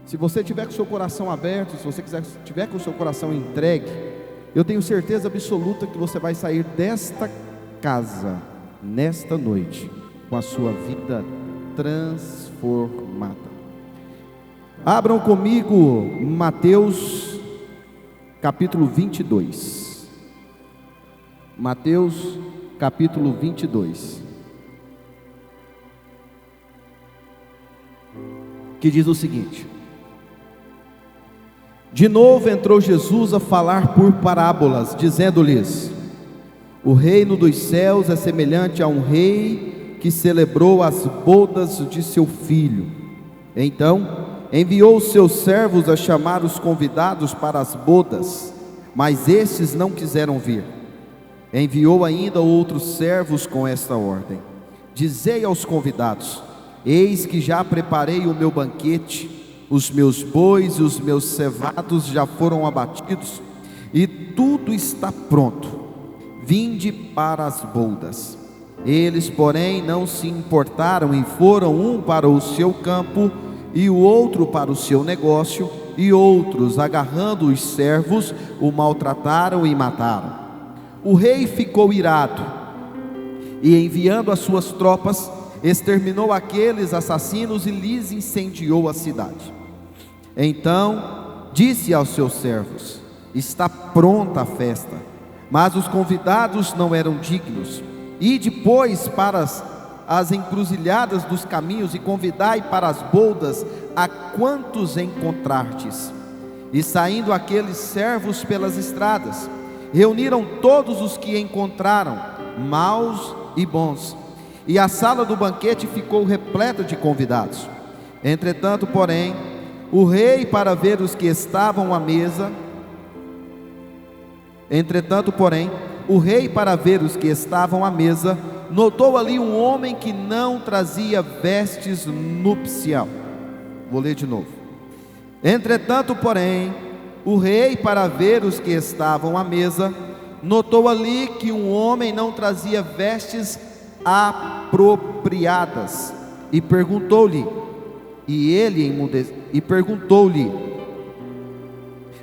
Se você tiver com o seu coração aberto, se você tiver com o seu coração entregue, eu tenho certeza absoluta que você vai sair desta casa, nesta noite, com a sua vida transformada. Abram comigo Mateus capítulo 22. Mateus capítulo 22. Que diz o seguinte: de novo entrou Jesus a falar por parábolas, dizendo-lhes: o reino dos céus é semelhante a um rei que celebrou as bodas de seu filho. Então enviou os seus servos a chamar os convidados para as bodas, mas estes não quiseram vir. Enviou ainda outros servos com esta ordem: dizei aos convidados: eis que já preparei o meu banquete, os meus bois e os meus cevados já foram abatidos, e tudo está pronto, vinde para as bodas. Eles, porém, não se importaram e foram, um para o seu campo e o outro para o seu negócio, e outros, agarrando os servos, o maltrataram e mataram. O rei ficou irado e, enviando as suas tropas, exterminou aqueles assassinos e lhes incendiou a cidade. Então disse aos seus servos: está pronta a festa, mas os convidados não eram dignos. E depois para as encruzilhadas dos caminhos e convidai para as bodas a quantos encontrardes. E saindo aqueles servos pelas estradas, reuniram todos os que encontraram, maus e bons, e a sala do banquete ficou repleta de convidados. Entretanto, porém, o rei, para ver os que estavam à mesa, notou ali um homem que não trazia vestes nupcial. Vou ler de novo. Entretanto, porém, o rei, para ver os que estavam à mesa, notou ali que um homem não trazia vestes apropriadas, e perguntou-lhe,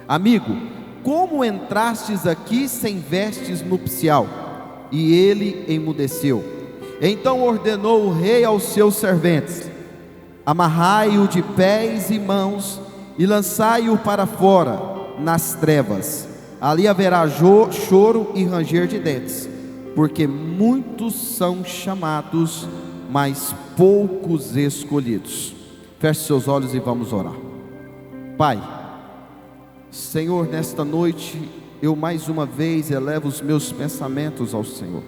amigo, como entrastes aqui sem vestes nupcial? E ele emudeceu. Então ordenou o rei aos seus serventes: amarrai-o de pés e mãos e lançai-o para fora nas trevas. Ali haverá choro e ranger de dentes, porque muitos são chamados, mas poucos escolhidos. Feche seus olhos e vamos orar. Pai, Senhor, nesta noite eu mais uma vez elevo os meus pensamentos ao Senhor.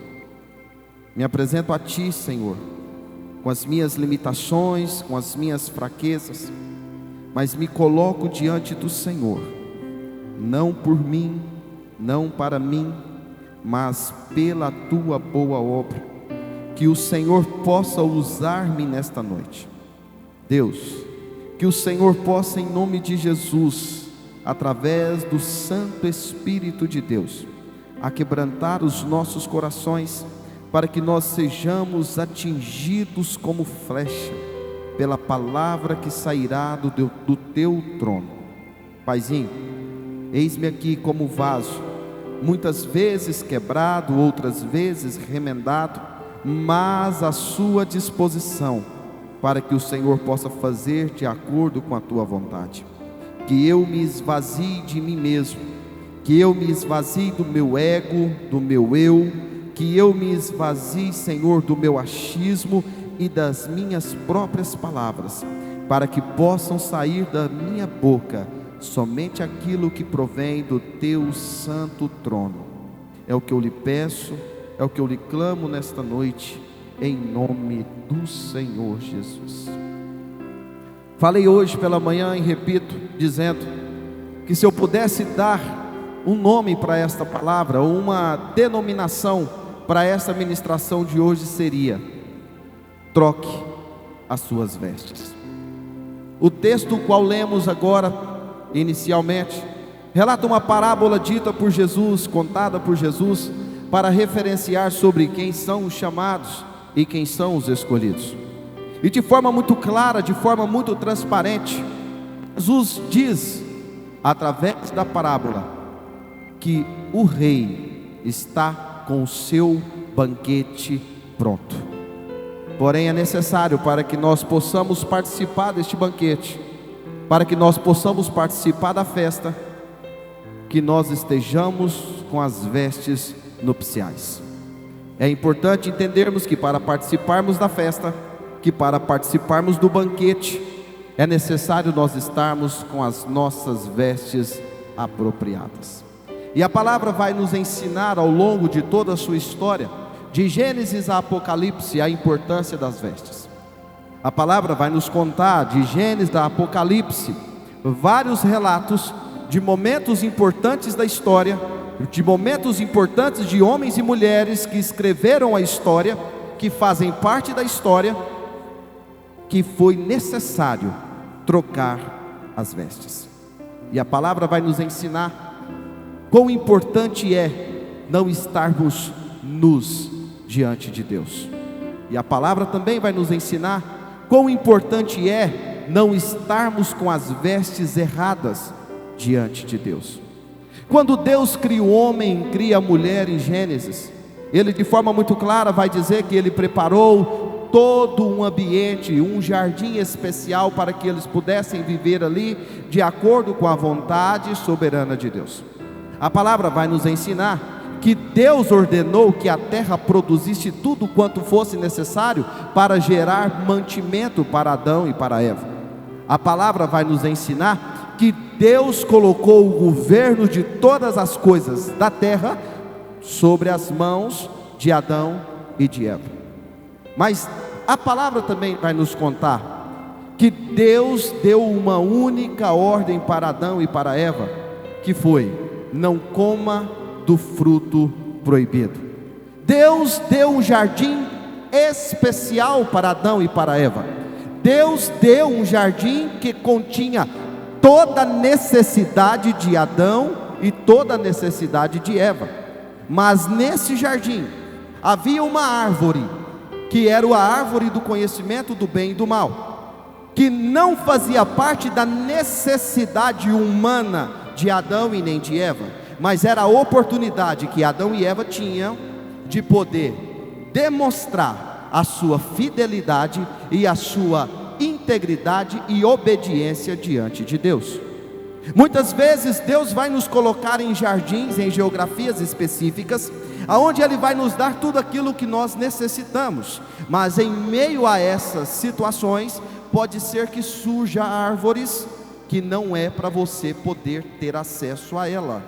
Me apresento a Ti, Senhor, com as minhas limitações, com as minhas fraquezas, mas me coloco diante do Senhor, não por mim, não para mim, mas pela Tua boa obra, que o Senhor possa usar-me nesta noite. Deus, que o Senhor possa, em nome de Jesus, através do Santo Espírito de Deus, aquebrantar os nossos corações, para que nós sejamos atingidos como flecha, pela palavra que sairá do Teu trono. Paizinho, eis-me aqui como vaso, muitas vezes quebrado, outras vezes remendado, mas à Sua disposição, para que o Senhor possa fazer de acordo com a Tua vontade. Que eu me esvazie de mim mesmo, que eu me esvazie do meu ego, do meu eu, que eu me esvazie, Senhor, do meu achismo e das minhas próprias palavras, para que possam sair da minha boca somente aquilo que provém do Teu santo trono. É o que eu lhe peço, é o que eu lhe clamo nesta noite, em nome do Senhor Jesus. Falei hoje pela manhã e repito, dizendo que se eu pudesse dar um nome para esta palavra, uma denominação para esta ministração de hoje, seria: troque as suas vestes. O texto qual lemos agora, inicialmente, relata uma parábola dita por Jesus, contada por Jesus, para referenciar sobre quem são os chamados e quem são os escolhidos. E de forma muito clara, de forma muito transparente, Jesus diz, através da parábola, que o rei está com o seu banquete pronto. Porém é necessário, para que nós possamos participar deste banquete, para que nós possamos participar da festa, que nós estejamos com as vestes nupciais. É importante entendermos que para participarmos da festa, que para participarmos do banquete, é necessário nós estarmos com as nossas vestes apropriadas. E a palavra vai nos ensinar ao longo de toda a sua história, de Gênesis a Apocalipse, a importância das vestes. A palavra vai nos contar, de Gênesis a Apocalipse, vários relatos de momentos importantes da história, de momentos importantes de homens e mulheres que escreveram a história, que fazem parte da história, que foi necessário trocar as vestes. E a palavra vai nos ensinar quão importante é não estarmos nus diante de Deus. E a palavra também vai nos ensinar quão importante é não estarmos com as vestes erradas diante de Deus. Quando Deus cria o homem, cria a mulher em Gênesis, Ele de forma muito clara vai dizer que Ele preparou todo um ambiente, um jardim especial para que eles pudessem viver ali de acordo com a vontade soberana de Deus. A palavra vai nos ensinar que Deus ordenou que a terra produzisse tudo quanto fosse necessário para gerar mantimento para Adão e para Eva. A palavra vai nos ensinar que Deus colocou o governo de todas as coisas da terra sobre as mãos de Adão e de Eva. Mas a palavra também vai nos contar que Deus deu uma única ordem para Adão e para Eva, que foi: não coma do fruto proibido. Deus deu um jardim especial para Adão e para Eva. Deus deu um jardim que continha toda a necessidade de Adão e toda a necessidade de Eva. Mas nesse jardim havia uma árvore, que era a árvore do conhecimento do bem e do mal, que não fazia parte da necessidade humana de Adão e nem de Eva, mas era a oportunidade que Adão e Eva tinham de poder demonstrar a sua fidelidade e a sua integridade e obediência diante de Deus. Muitas vezes Deus vai nos colocar em jardins, em geografias específicas, aonde Ele vai nos dar tudo aquilo que nós necessitamos, mas em meio a essas situações, pode ser que surja árvores que não é para você poder ter acesso a ela,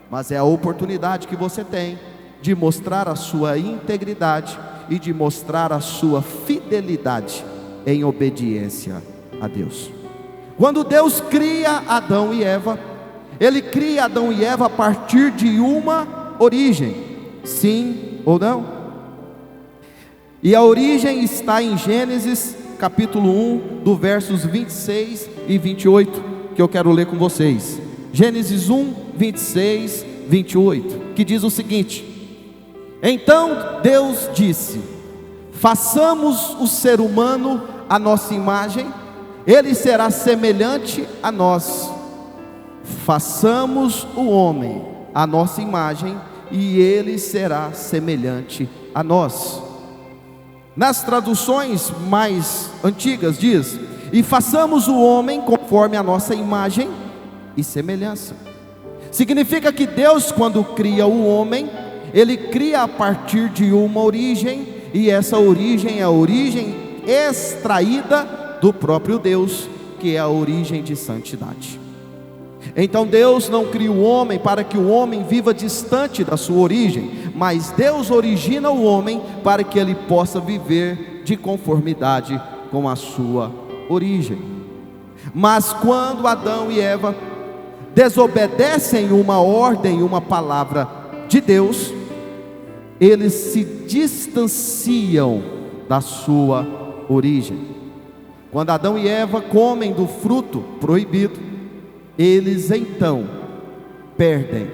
mas é a oportunidade que você tem de mostrar a sua integridade e de mostrar a sua fidelidade em obediência a Deus. Quando Deus cria Adão e Eva, Ele cria Adão e Eva a partir de uma origem, sim ou não? E a origem está em Gênesis capítulo 1, do versos 26 e 28, que eu quero ler com vocês. Gênesis 1, 26, 28, que diz o seguinte: então Deus disse: façamos o ser humano à nossa imagem, ele será semelhante a nós. Façamos o homem à nossa imagem, e ele será semelhante a nós. Nas traduções mais antigas diz: e façamos o homem conforme a nossa imagem e semelhança. Significa que Deus, quando cria o homem, Ele cria a partir de uma origem, e essa origem é a origem extraída do próprio Deus, que é a origem de santidade. Então Deus não cria o homem para que o homem viva distante da sua origem, mas Deus origina o homem para que ele possa viver de conformidade com a sua origem. Mas quando Adão e Eva desobedecem uma ordem, uma palavra de Deus, eles se distanciam da sua origem. Quando Adão e Eva comem do fruto proibido, eles então perdem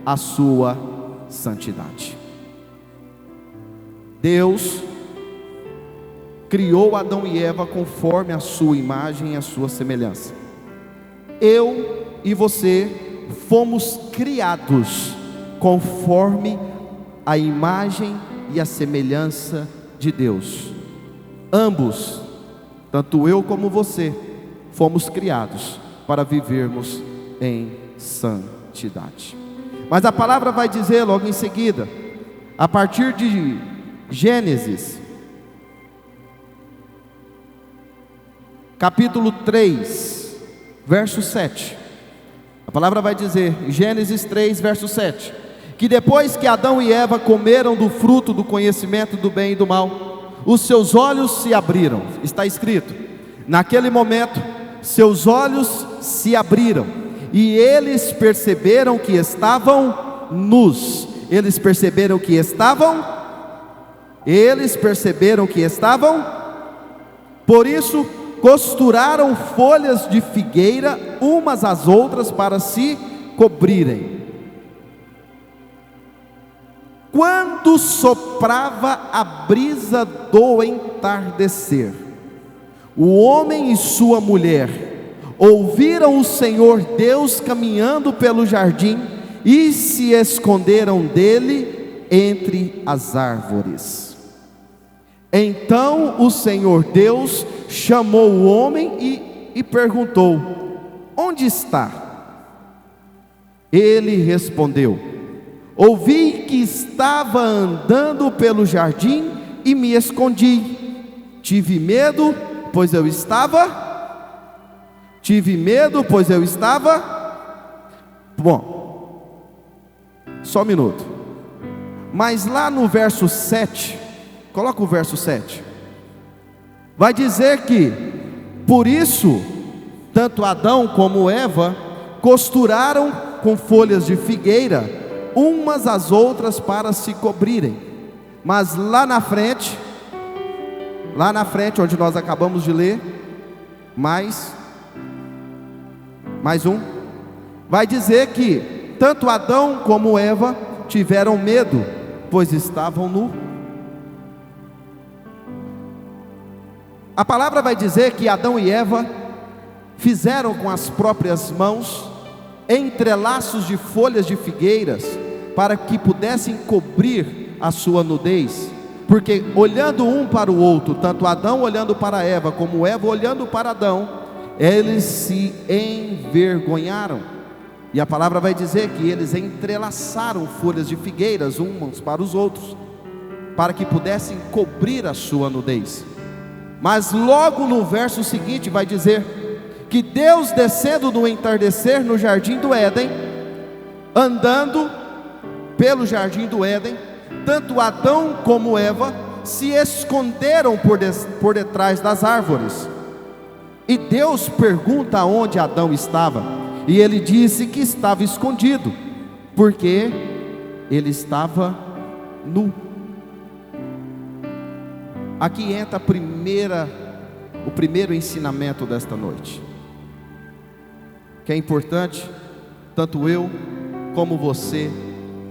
a sua santidade. Deus criou Adão e Eva conforme a sua imagem e a sua semelhança. eu e você fomos criados conforme a imagem e a semelhança de Deus. Ambos, tanto eu como você, fomos criados para vivermos em santidade. Mas a palavra vai dizer logo em seguida, a partir de Gênesis, capítulo 3, verso 7. A palavra vai dizer, Gênesis 3, verso 7, que depois que Adão e Eva comeram do fruto do conhecimento do bem e do mal, os seus olhos se abriram. Está escrito, naquele momento, seus olhos se abriram, e eles perceberam que estavam nus. Eles perceberam que estavam, por isso, costuraram folhas de figueira umas às outras para se cobrirem. Quando soprava a brisa do entardecer, o homem e sua mulher ouviram o Senhor Deus caminhando pelo jardim e se esconderam dele entre as árvores. Então o Senhor Deus chamou o homem e perguntou: onde está? Ele respondeu: ouvi que estava andando pelo jardim e me escondi. Tive medo, pois eu estava. Bom, só um minuto. Mas lá no verso 7, coloca o verso 7. Vai dizer que, por isso, tanto Adão como Eva costuraram com folhas de figueira umas às outras para se cobrirem. Mas lá na frente, onde nós acabamos de ler, mais um, vai dizer que tanto Adão como Eva tiveram medo, pois estavam nus. A palavra vai dizer que Adão e Eva fizeram com as próprias mãos entrelaços de folhas de figueiras para que pudessem cobrir a sua nudez, porque olhando um para o outro, tanto Adão olhando para Eva, como Eva olhando para Adão, eles se envergonharam. E a palavra vai dizer que eles entrelaçaram folhas de figueiras uns para os outros, para que pudessem cobrir a sua nudez. Mas logo no verso seguinte vai dizer que Deus, descendo no entardecer no jardim do Éden, andando pelo jardim do Éden, tanto Adão como Eva se esconderam por detrás das árvores. E Deus pergunta onde Adão estava, e ele disse que estava escondido, porque ele nu. Aqui entra o primeiro ensinamento desta noite, que é importante tanto eu como você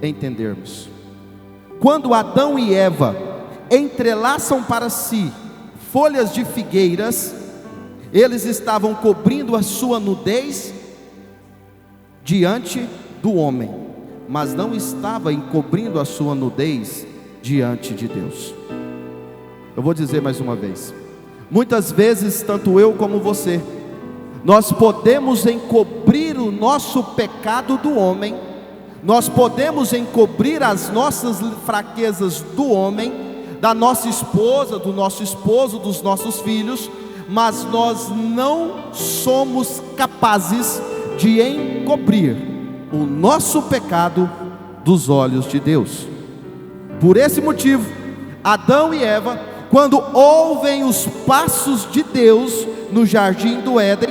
entendermos. Quando Adão e Eva entrelaçam para si folhas de figueiras, eles estavam cobrindo a sua nudez diante do homem, mas não estava encobrindo a sua nudez diante de Deus. Eu vou dizer mais uma vez, muitas vezes, tanto eu como você, nós podemos encobrir o nosso pecado do homem, nós podemos encobrir as nossas fraquezas do homem, da nossa esposa, do nosso esposo, dos nossos filhos, mas nós não somos capazes de encobrir o nosso pecado dos olhos de Deus. Por esse motivo, Adão e Eva, quando ouvem os passos de Deus no jardim do Éden,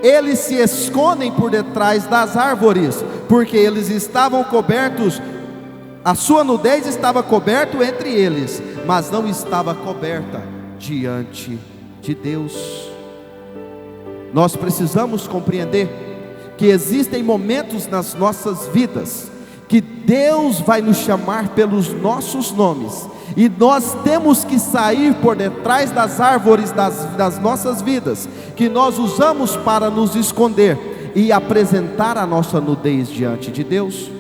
eles se escondem por detrás das árvores, porque eles estavam cobertos, a sua nudez estava coberta entre eles, mas não estava coberta diante de Deus. Nós precisamos compreender que existem momentos nas nossas vidas que Deus vai nos chamar pelos nossos nomes, e nós temos que sair por detrás das árvores das nossas vidas, que nós usamos para nos esconder, e apresentar a nossa nudez diante de Deus?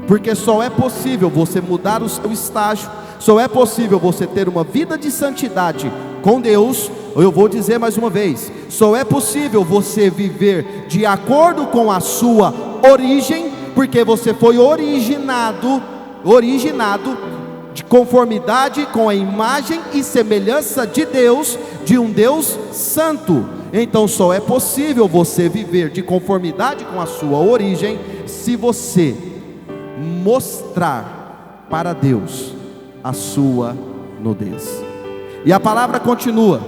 Porque só é possível você mudar o seu estágio, só é possível você ter uma vida de santidade com Deus. Eu vou dizer mais uma vez, só é possível você viver de acordo com a sua origem, porque você foi originado de conformidade com a imagem e semelhança de Deus, de um Deus santo. Então só é possível você viver de conformidade com a sua origem, se você mostrar para Deus a sua nudez. E a palavra continua,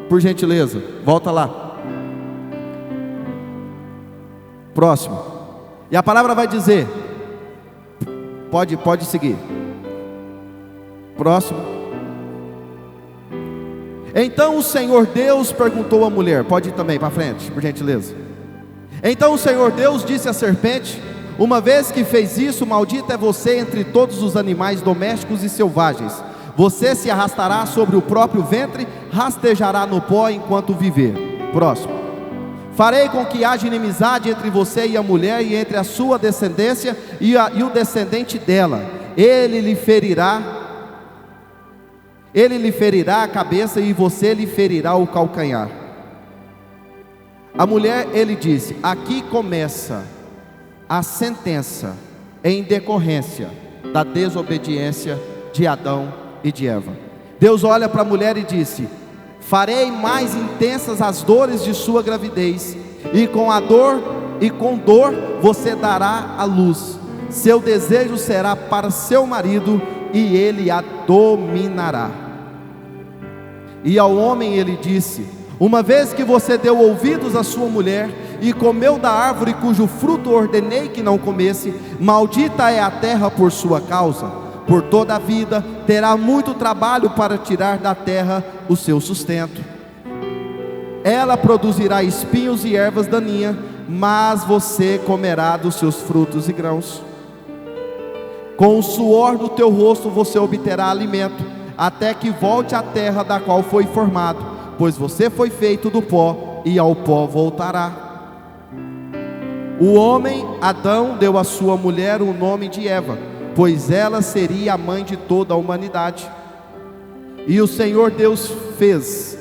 por gentileza, volta lá, próximo. E a palavra vai dizer, pode seguir, próximo. Então o Senhor Deus perguntou à mulher, pode ir também para frente, por gentileza. Então o Senhor Deus disse à serpente: uma vez que fez isso, maldita é você entre todos os animais domésticos e selvagens. Você se arrastará sobre o próprio ventre, rastejará no pó enquanto viver. Próximo. Farei com que haja inimizade entre você e a mulher, e entre a sua descendência e o descendente dela. Ele lhe ferirá a cabeça, e você lhe ferirá o calcanhar. A mulher, ele disse: aqui começa a sentença em decorrência da desobediência de Adão e de Eva. Deus olha para a mulher e disse: farei mais intensas as dores de sua gravidez, e com dor você dará à luz. Seu desejo será para seu marido, e ele a dominará. E ao homem ele disse: uma vez que você deu ouvidos à sua mulher e comeu da árvore cujo fruto ordenei que não comesse, maldita é a terra por sua causa. Por toda a vida terá muito trabalho para tirar da terra o seu sustento. Ela produzirá espinhos e ervas daninhas, mas você comerá dos seus frutos e grãos. Com o suor do teu rosto você obterá alimento, até que volte à terra da qual foi formado, pois você foi feito do pó, e ao pó voltará. O homem Adão deu à sua mulher o nome de Eva, pois ela seria a mãe de toda a humanidade. E o Senhor Deus fez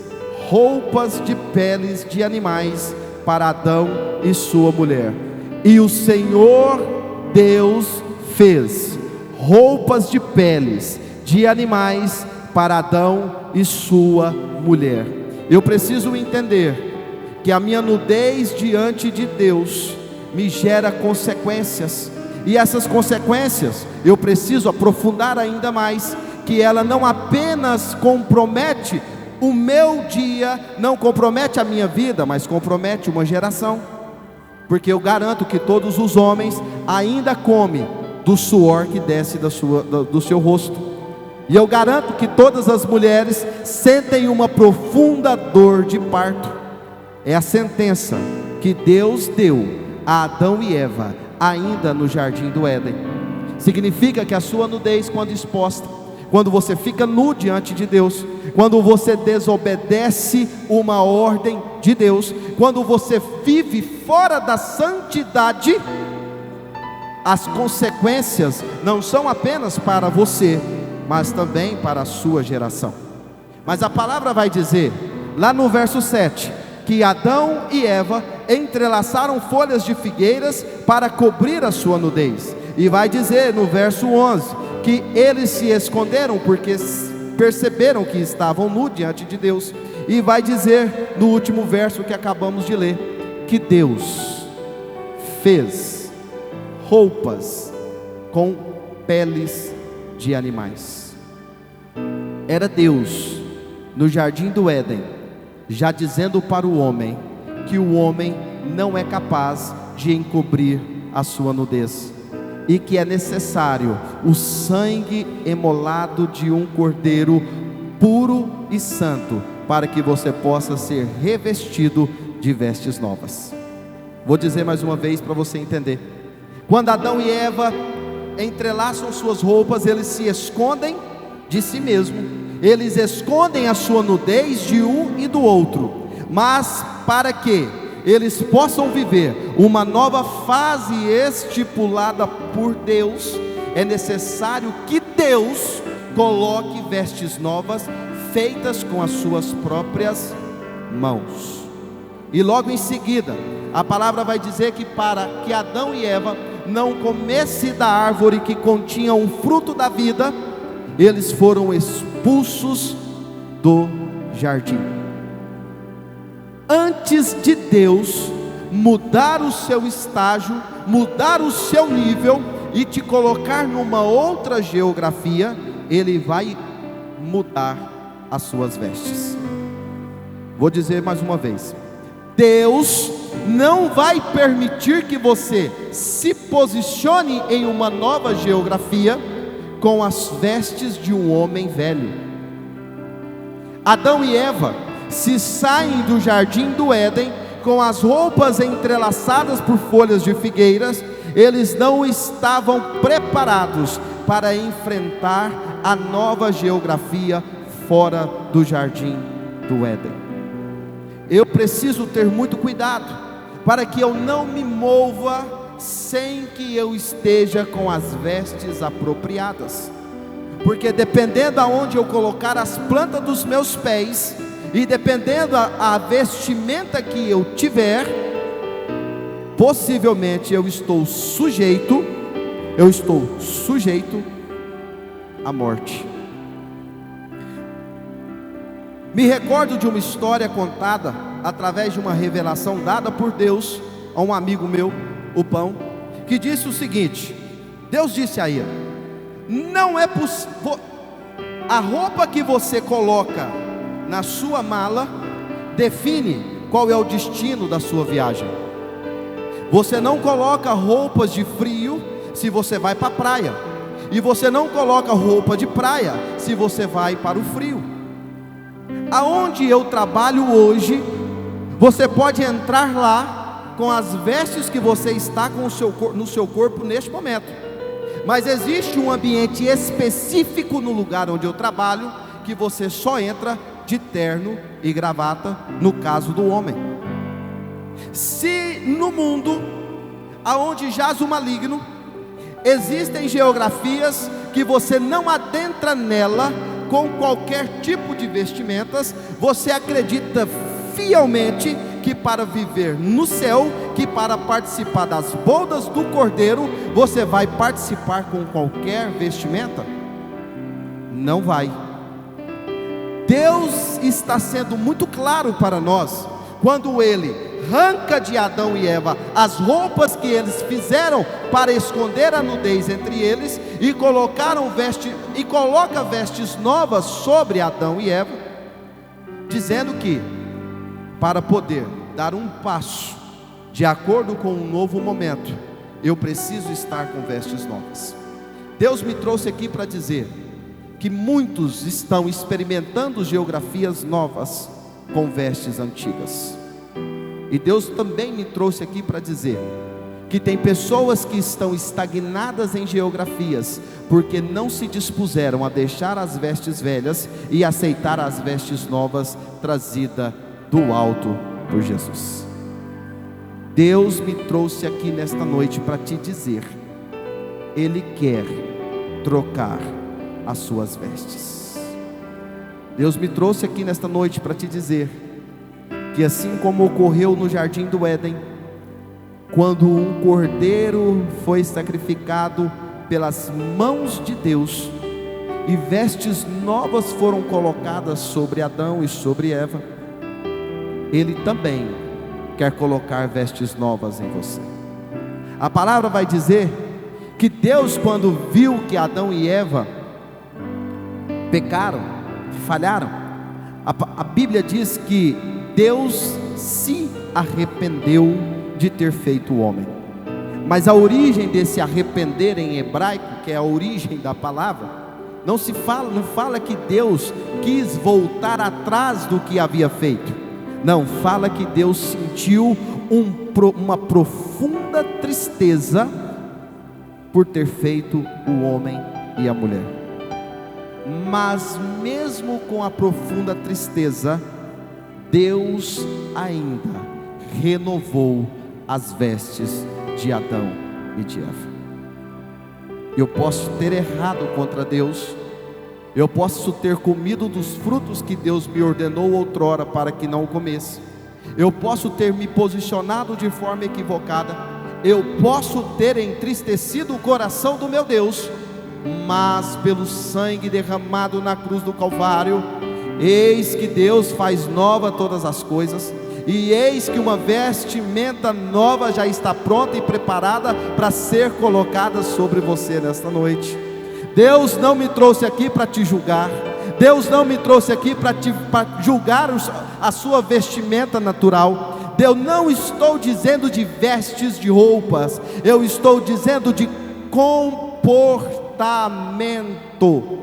roupas de peles de animais para Adão e sua mulher. E o Senhor Deus fez roupas de peles de animais para Adão e sua mulher. Eu preciso entender que a minha nudez diante de Deus me gera consequências. E essas consequências, eu preciso aprofundar ainda mais, que ela não apenas compromete o meu dia, não compromete a minha vida, mas compromete uma geração. Porque eu garanto que todos os homens ainda comem do suor que desce do seu rosto. E eu garanto que todas as mulheres sentem uma profunda dor de parto. É a sentença que Deus deu a Adão e Eva ainda no jardim do Éden. Significa que a sua nudez, quando exposta, quando você fica nu diante de Deus, quando você desobedece uma ordem de Deus, quando você vive fora da santidade, as consequências não são apenas para você, mas também para a sua geração. Mas a palavra vai dizer, lá no verso 7, que Adão e Eva entrelaçaram folhas de figueiras para cobrir a sua nudez. E vai dizer no verso 11, que eles se esconderam porque perceberam que estavam nus diante de Deus. E vai dizer no último verso que acabamos de ler, que Deus fez roupas com peles de animais. Era Deus no jardim do Éden já dizendo para o homem que o homem não é capaz de encobrir a sua nudez, e que é necessário o sangue emolado de um cordeiro puro e santo, para que você possa ser revestido de vestes novas. Vou dizer mais uma vez para você entender. Quando Adão e Eva entrelaçam suas roupas, eles se escondem de si mesmo, eles escondem a sua nudez de um e do outro, mas para que eles possam viver uma nova fase estipulada por Deus, é necessário que Deus coloque vestes novas, feitas com as suas próprias mãos. E logo em seguida, a palavra vai dizer que para que Adão e Eva não comessem da árvore que continha um fruto da vida, eles foram expulsos do jardim. Antes de Deus mudar o seu estágio, mudar o seu nível e te colocar numa outra geografia, Ele vai mudar as suas vestes. Vou dizer mais uma vez: Deus não vai permitir que você se posicione em uma nova geografia com as vestes de um homem velho. Adão e Eva se saem do jardim do Éden com as roupas entrelaçadas por folhas de figueiras. Eles não estavam preparados para enfrentar a nova geografia fora do jardim do Éden. Eu preciso ter muito cuidado para que eu não me mova sem que eu esteja com as vestes apropriadas, porque dependendo aonde eu colocar as plantas dos meus pés, e dependendo a vestimenta que eu tiver, possivelmente eu estou sujeito à morte. Me recordo de uma história contada através de uma revelação dada por Deus a um amigo meu, o Pão, que disse o seguinte: Deus disse a ele: não é possível, a roupa que você coloca na sua mala define qual é o destino da sua viagem. Você não coloca roupas de frio se você vai para a praia, e você não coloca roupa de praia se você vai para o frio. Aonde eu trabalho hoje, você pode entrar lá com as vestes que você está com no seu corpo neste momento, mas existe um ambiente específico no lugar onde eu trabalho, que você só entra de terno e gravata, no caso do homem. Se no mundo aonde jaz o maligno, existem geografias que você não adentra nela com qualquer tipo de vestimentas, você acredita fielmente que para viver no céu, que para participar das bodas do Cordeiro, você vai participar com qualquer vestimenta? Não vai. Deus está sendo muito claro para nós, quando Ele arranca de Adão e Eva as roupas que eles fizeram para esconder a nudez entre eles, e coloca vestes novas sobre Adão e Eva, dizendo que para poder dar um passo de acordo com um novo momento, eu preciso estar com vestes novas. Deus me trouxe aqui para dizer que muitos estão experimentando geografias novas com vestes antigas. E Deus também me trouxe aqui para dizer que tem pessoas que estão estagnadas em geografias, porque não se dispuseram a deixar as vestes velhas e aceitar as vestes novas trazidas do alto por Jesus. Deus me trouxe aqui nesta noite para te dizer: Ele quer trocar as suas vestes. Deus me trouxe aqui nesta noite para te dizer que, assim como ocorreu no jardim do Éden, quando um cordeiro foi sacrificado pelas mãos de Deus, e vestes novas foram colocadas sobre Adão e sobre Eva, Ele também quer colocar vestes novas em você. A palavra vai dizer que Deus, quando viu que Adão e Eva pecaram, falharam, a Bíblia diz que Deus se arrependeu de ter feito o homem. Mas a origem desse arrepender em hebraico, que é a origem da palavra, não fala que Deus quis voltar atrás do que havia feito. Não, fala que Deus sentiu uma profunda tristeza por ter feito o homem e a mulher. Mas mesmo com a profunda tristeza, Deus ainda renovou as vestes de Adão e de Eva. Eu posso ter errado contra Deus, eu posso ter comido dos frutos que Deus me ordenou outrora para que não comesse, eu posso ter me posicionado de forma equivocada, eu posso ter entristecido o coração do meu Deus, mas pelo sangue derramado na cruz do Calvário, eis que Deus faz nova todas as coisas, e eis que uma vestimenta nova já está pronta e preparada para ser colocada sobre você nesta noite. Deus não me trouxe aqui para te julgar, Deus não me trouxe aqui para julgar a sua vestimenta natural. Eu não estou dizendo de vestes, de roupas, eu estou dizendo de comportamento.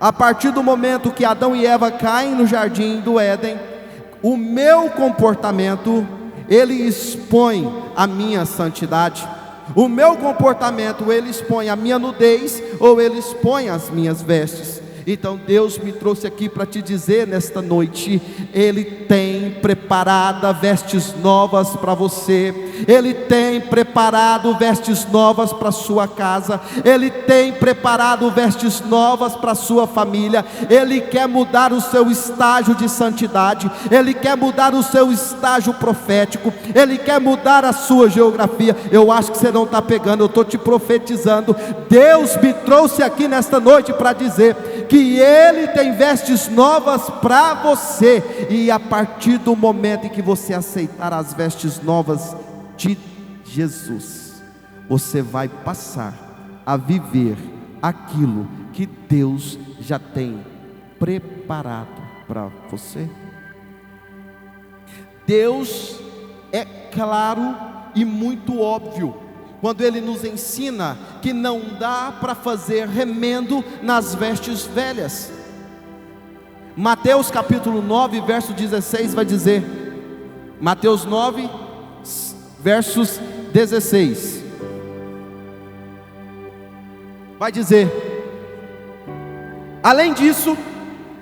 A partir do momento que Adão e Eva caem no jardim do Éden, o meu comportamento, ele expõe a minha santidade. O meu comportamento, ele expõe a minha nudez, ou ele expõe as minhas vestes. Então Deus me trouxe aqui para te dizer nesta noite, Ele tem preparado vestes novas para você, Ele tem preparado vestes novas para sua casa, Ele tem preparado vestes novas para sua família. Ele quer mudar o seu estágio de santidade, Ele quer mudar o seu estágio profético, Ele quer mudar a sua geografia. Eu acho que você não está pegando, eu estou te profetizando. Deus me trouxe aqui nesta noite para dizer que Ele tem vestes novas para você, e a partir do momento em que você aceitar as vestes novas de Jesus, você vai passar a viver aquilo que Deus já tem preparado para você. Deus é claro e muito óbvio quando Ele nos ensina que não dá para fazer remendo nas vestes velhas. Mateus capítulo 9, verso 16 vai dizer, Mateus 9, versos 16, vai dizer: além disso,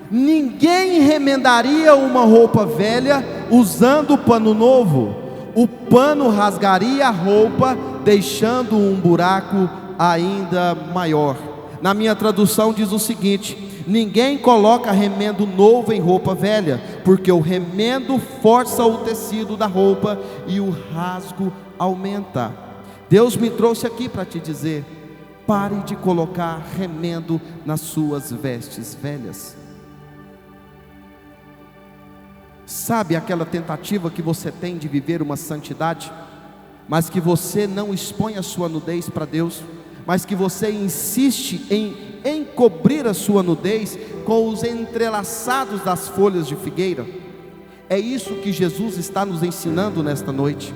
ninguém remendaria uma roupa velha usando pano novo. O pano rasgaria a roupa, deixando um buraco ainda maior. Na minha tradução diz o seguinte: ninguém coloca remendo novo em roupa velha, porque o remendo força o tecido da roupa e o rasgo aumenta. Deus me trouxe aqui para te dizer: pare de colocar remendo nas suas vestes velhas. Sabe aquela tentativa que você tem de viver uma santidade, mas que você não expõe a sua nudez para Deus, mas que você insiste em encobrir a sua nudez com os entrelaçados das folhas de figueira? É isso que Jesus está nos ensinando nesta noite.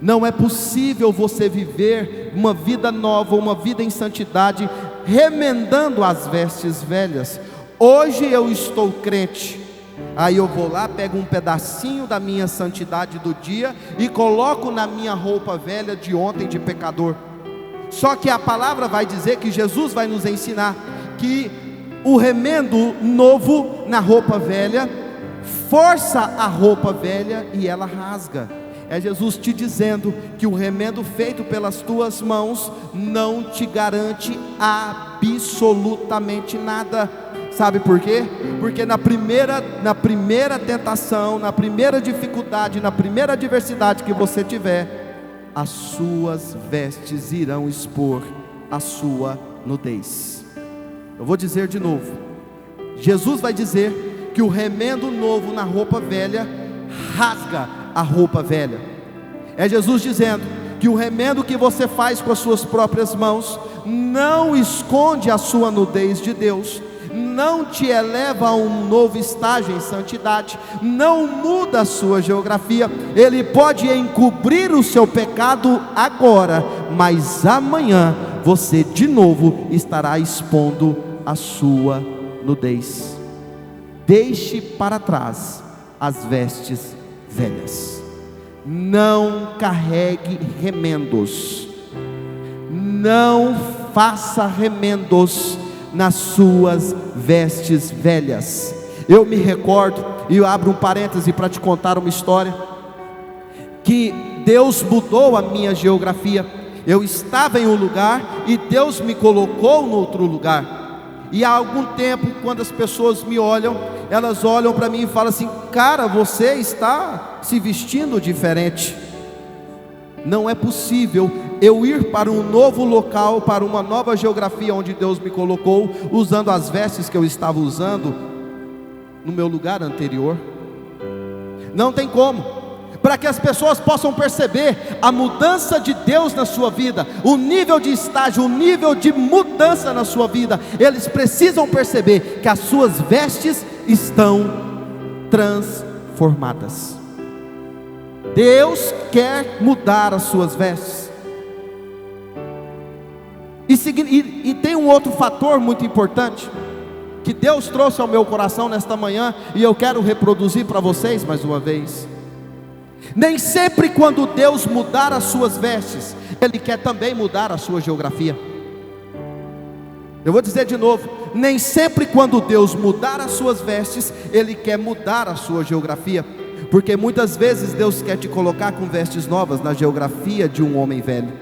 Não é possível você viver uma vida nova, uma vida em santidade, remendando as vestes velhas. Hoje eu estou crente, aí eu vou lá, pego um pedacinho da minha santidade do dia e coloco na minha roupa velha de ontem de pecador. Só que a palavra vai dizer, que Jesus vai nos ensinar, que o remendo novo na roupa velha força a roupa velha e ela rasga. É Jesus te dizendo que o remendo feito pelas tuas mãos não te garante absolutamente nada. Sabe por quê? Porque na primeira tentação, na primeira dificuldade, na primeira adversidade que você tiver, as suas vestes irão expor a sua nudez. Eu vou dizer de novo, Jesus vai dizer que o remendo novo na roupa velha rasga a roupa velha. É Jesus dizendo que o remendo que você faz com as suas próprias mãos não esconde a sua nudez de Deus, não te eleva a um novo estágio em santidade, não muda a sua geografia. Ele pode encobrir o seu pecado agora, mas amanhã você de novo estará expondo a sua nudez. Deixe para trás as vestes velhas. Não carregue remendos, não faça remendos nas suas vestes velhas. Eu me recordo, e eu abro um parêntese para te contar uma história. Deus mudou a minha geografia. Eu estava em um lugar e Deus me colocou em outro lugar. E há algum tempo, quando as pessoas me olham, elas olham para mim e falam assim: cara, você está se vestindo diferente. Não é possível eu ir para um novo local, para uma nova geografia onde Deus me colocou, usando as vestes que eu estava usando no meu lugar anterior. Não tem como. Para que as pessoas possam perceber a mudança de Deus na sua vida, o nível de estágio, o nível de mudança na sua vida, eles precisam perceber que as suas vestes estão transformadas. Deus quer mudar as suas vestes. E tem um outro fator muito importante que Deus trouxe ao meu coração nesta manhã, e eu quero reproduzir para vocês mais uma vez. Nem sempre quando Deus mudar as suas vestes, Ele quer também mudar a sua geografia. Eu vou dizer de novo: nem sempre quando Deus mudar as suas vestes, Ele quer mudar a sua geografia. Porque muitas vezes Deus quer te colocar com vestes novas na geografia de um homem velho.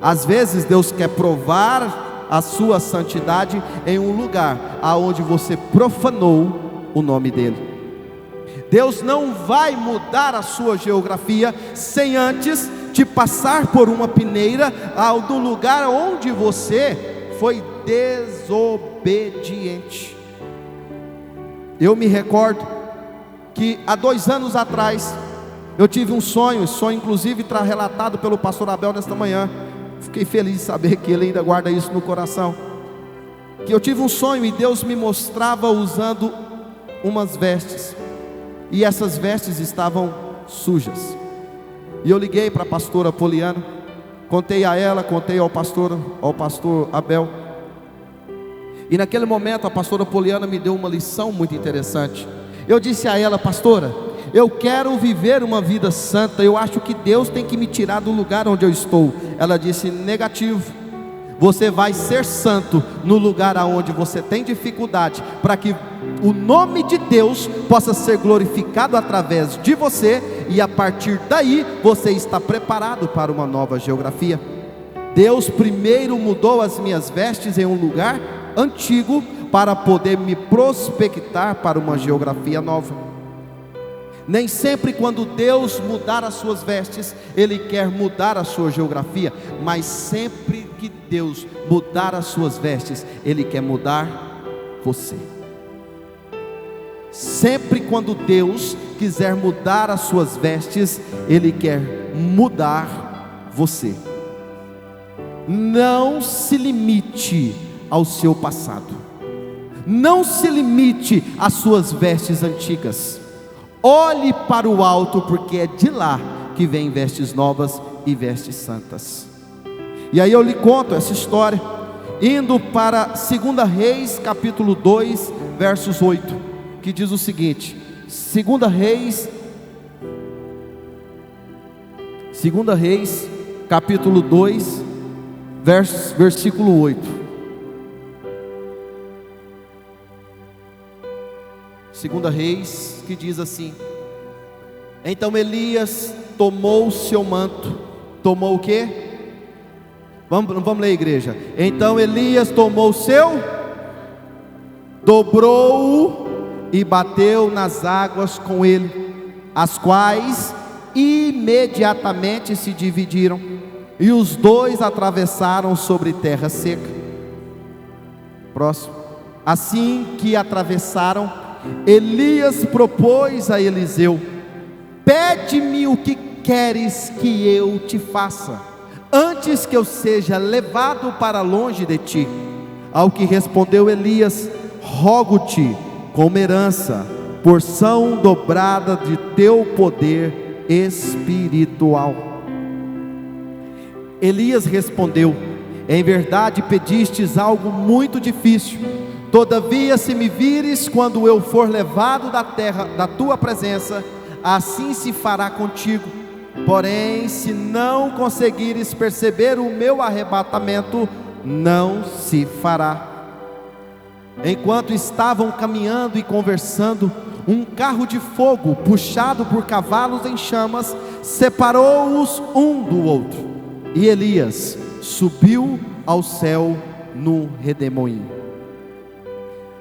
Às vezes Deus quer provar a sua santidade em um lugar aonde você profanou o nome dele. Deus não vai mudar a sua geografia sem antes te passar por uma peneira do lugar onde você foi desobediente. Eu me recordo que há 2 anos atrás eu tive um sonho inclusive está relatado pelo pastor Abel nesta manhã. Fiquei feliz de saber que ele ainda guarda isso no coração. Que eu tive um sonho e Deus me mostrava usando umas vestes, e essas vestes estavam sujas. E eu liguei para a pastora Poliana, contei a ela, contei ao pastor Abel. E naquele momento a pastora Poliana me deu uma lição muito interessante. Eu disse a ela: pastora, eu quero viver uma vida santa, eu acho que Deus tem que me tirar do lugar onde eu estou. Ela disse: negativo, você vai ser santo no lugar onde você tem dificuldade, para que o nome de Deus possa ser glorificado através de você, e a partir daí você está preparado para uma nova geografia. Deus primeiro mudou as minhas vestes em um lugar antigo, para poder me prospectar para uma geografia nova. Nem sempre quando Deus mudar as suas vestes, Ele quer mudar a sua geografia, mas sempre que Deus mudar as suas vestes, Ele quer mudar você. Sempre quando Deus quiser mudar as suas vestes, Ele quer mudar você. Não se limite ao seu passado. Não se limite às suas vestes antigas. Olhe para o alto, porque é de lá que vem vestes novas e vestes santas. E aí eu lhe conto essa história, indo para 2 Reis capítulo 2, versos 8, que diz o seguinte. 2 Reis capítulo 2, versículo 8. 2 Reis, que diz assim: então Elias tomou o seu manto. Tomou o quê? Vamos ler, igreja. Então Elias tomou o seu, dobrou-o e bateu nas águas com ele, as quais imediatamente se dividiram, e os dois atravessaram sobre terra seca. Próximo. Assim que atravessaram, Elias propôs a Eliseu: pede-me o que queres que eu te faça, antes que eu seja levado para longe de ti. Ao que respondeu Elias: rogo-te como herança, porção dobrada de teu poder espiritual. Elias respondeu: em verdade pedistes algo muito difícil. Todavia, se me vires quando eu for levado da terra da tua presença, assim se fará contigo. Porém, se não conseguires perceber o meu arrebatamento, não se fará. Enquanto estavam caminhando e conversando, um carro de fogo, puxado por cavalos em chamas, separou-os um do outro, e Elias subiu ao céu no redemoinho.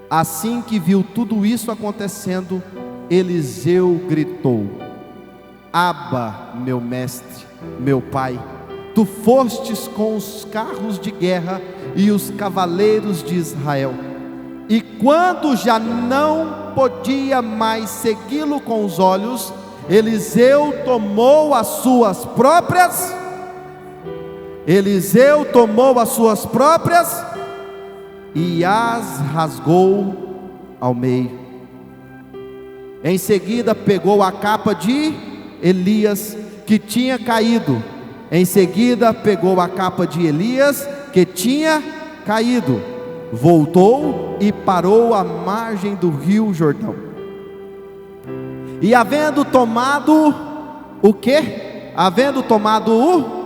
Assim que viu tudo isso acontecendo, Eliseu gritou: Abba, meu mestre, meu pai, tu fostes com os carros de guerra e os cavaleiros de Israel. E quando já não podia mais segui-lo com os olhos, Eliseu tomou as suas próprias e as rasgou ao meio. Em seguida pegou a capa de Elias que tinha caído. Voltou e parou à margem do rio Jordão. E havendo tomado o quê? Havendo tomado o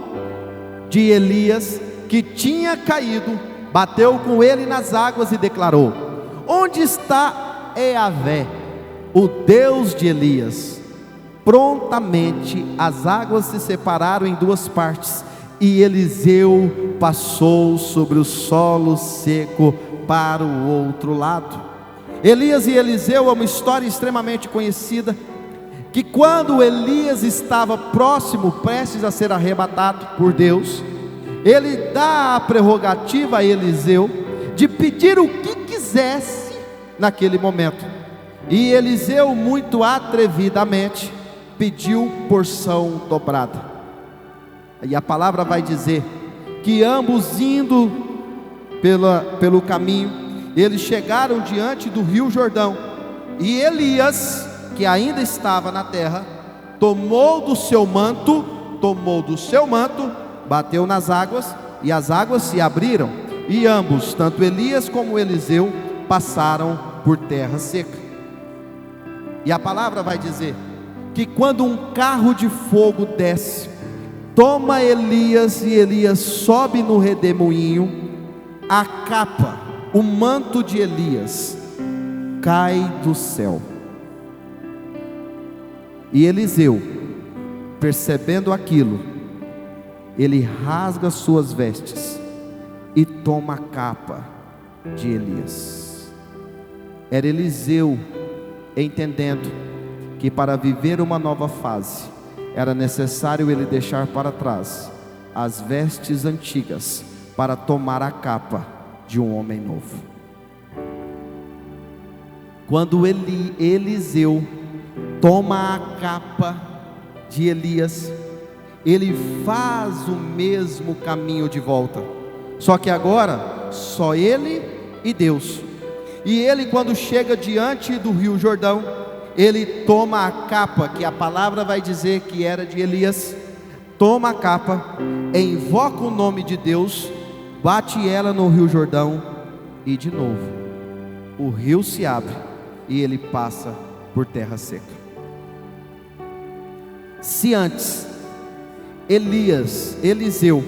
de Elias que tinha caído, bateu com ele nas águas e declarou: Onde está Yahvé, o Deus de Elias? Prontamente as águas se separaram em duas partes, e Eliseu passou sobre o solo seco para o outro lado. Elias e Eliseu é uma história extremamente conhecida, que quando Elias estava prestes a ser arrebatado por Deus, ele dá a prerrogativa a Eliseu de pedir o que quisesse naquele momento, e Eliseu muito atrevidamente pediu porção dobrada. E a palavra vai dizer que ambos indo pelo caminho, eles chegaram diante do rio Jordão, e Elias, que ainda estava na terra, tomou do seu manto, bateu nas águas, e as águas se abriram, e ambos, tanto Elias como Eliseu, passaram por terra seca. E a palavra vai dizer que quando um carro de fogo desce, toma Elias, e Elias sobe no redemoinho, a capa, o manto de Elias cai do céu. E Eliseu, percebendo aquilo, ele rasga suas vestes e toma a capa de Elias. Era Eliseu entendendo que para viver uma nova fase, era necessário ele deixar para trás as vestes antigas, para tomar a capa de um homem novo. Quando Eliseu toma a capa de Elias, ele faz o mesmo caminho de volta, só que agora só ele e Deus. E ele, quando chega diante do rio Jordão, ele toma a capa, que a palavra vai dizer que era de Elias, toma a capa, invoca o nome de Deus, bate ela no rio Jordão, e de novo o rio se abre e ele passa por terra seca. Se antes Eliseu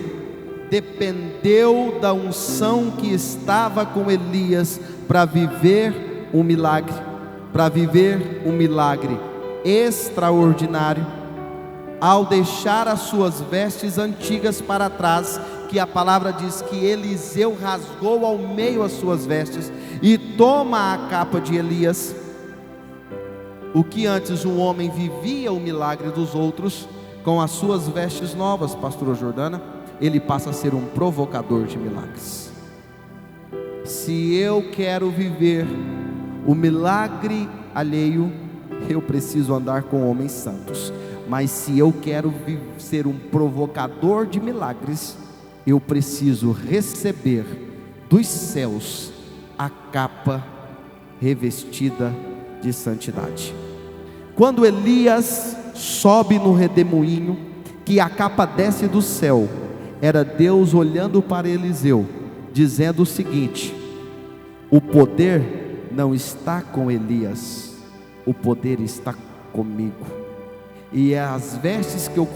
dependeu da unção que estava com Elias para viver um milagre, extraordinário, ao deixar as suas vestes antigas para trás, que a palavra diz que Eliseu rasgou ao meio as suas vestes e toma a capa de Elias. O que antes um homem vivia o milagre dos outros com as suas vestes novas, pastora Jordana, ele passa a ser um provocador de milagres. Se eu quero viver o milagre alheio, eu preciso andar com homens santos. Mas se eu quero ser um provocador de milagres, eu preciso receber dos céus a capa revestida de santidade. Quando Elias sobe no redemoinho, que a capa desce do céu, era Deus olhando para Eliseu, dizendo o seguinte: o poder não está com Elias, o poder está comigo. E as vestes que eu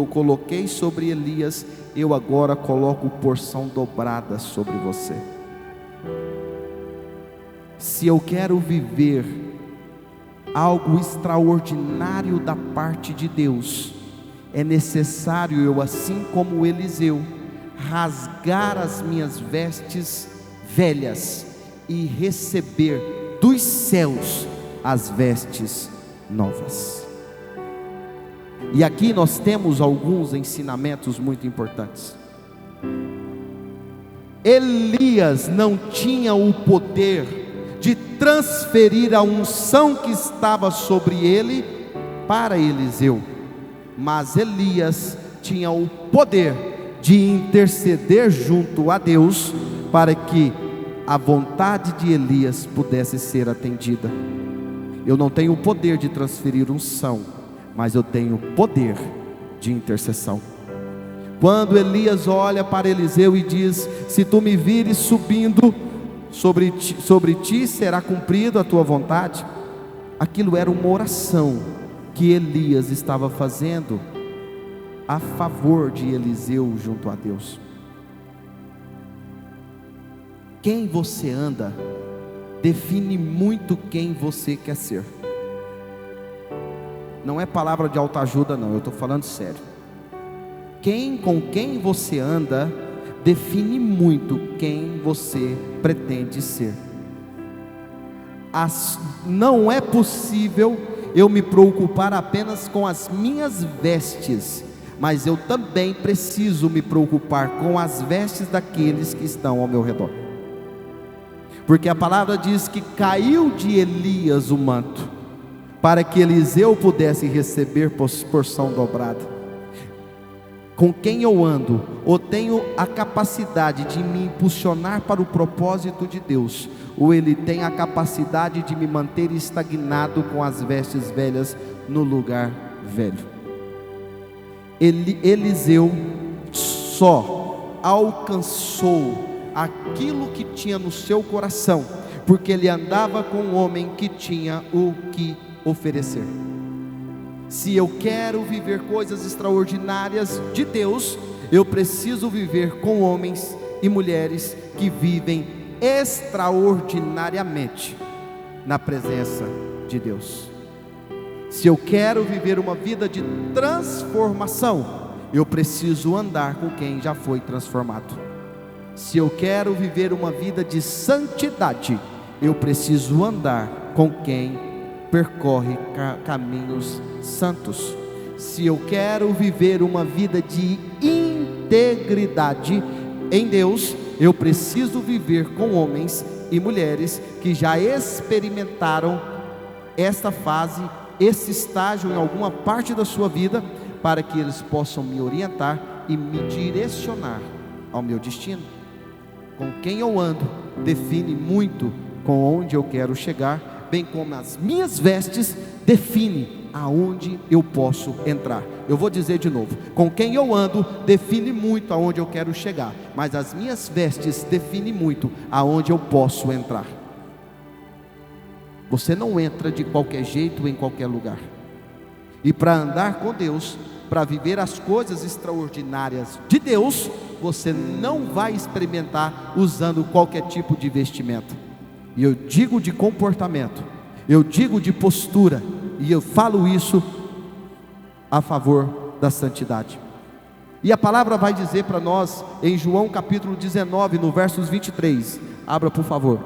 coloquei sobre Elias, eu agora coloco porção dobrada sobre você. Se eu quero viver algo extraordinário da parte de Deus, é necessário eu, assim como Eliseu, rasgar as minhas vestes velhas e receber dos céus as vestes novas. E aqui nós temos alguns ensinamentos muito importantes. Elias não tinha o poder de transferir a unção que estava sobre ele para Eliseu, mas Elias tinha o poder de interceder junto a Deus para que a vontade de Elias pudesse ser atendida. Eu não tenho o poder de transferir unção, mas eu tenho o poder de intercessão. Quando Elias olha para Eliseu e diz: se tu me vires subindo, sobre ti será cumprida a tua vontade. Aquilo era uma oração que Elias estava fazendo a favor de Eliseu junto a Deus. Quem você anda define muito quem você quer ser. Não é palavra de autoajuda não, eu estou falando sério. Com quem você anda define muito quem você pretende ser. Não é possível eu me preocupar apenas com as minhas vestes, mas eu também preciso me preocupar com as vestes daqueles que estão ao meu redor. Porque a palavra diz que caiu de Elias o manto, para que Eliseu pudesse receber porção dobrada. Com quem eu ando, ou tenho a capacidade de me impulsionar para o propósito de Deus, ou ele tem a capacidade de me manter estagnado com as vestes velhas no lugar velho. Eliseu só alcançou aquilo que tinha no seu coração, porque ele andava com um homem que tinha o que oferecer. Se eu quero viver coisas extraordinárias de Deus, eu preciso viver com homens e mulheres que vivem extraordinariamente na presença de Deus. Se eu quero viver uma vida de transformação, eu preciso andar com quem já foi transformado. Se eu quero viver uma vida de santidade, eu preciso andar com quem percorre caminhos santos. Se eu quero viver uma vida de integridade em Deus, eu preciso viver com homens e mulheres que já experimentaram esta fase, esse estágio em alguma parte da sua vida, para que eles possam me orientar e me direcionar ao meu destino. Com quem eu ando define muito com onde eu quero chegar, bem como as minhas vestes define aonde eu posso entrar. Eu vou dizer de novo: com quem eu ando define muito aonde eu quero chegar, mas as minhas vestes definem muito aonde eu posso entrar. Você não entra de qualquer jeito em qualquer lugar. E para andar com Deus, para viver as coisas extraordinárias de Deus, você não vai experimentar usando qualquer tipo de vestimenta. E eu digo de comportamento, eu digo de postura, e eu falo isso a favor da santidade. E a palavra vai dizer para nós em João capítulo 19, no versos 23. Abra por favor.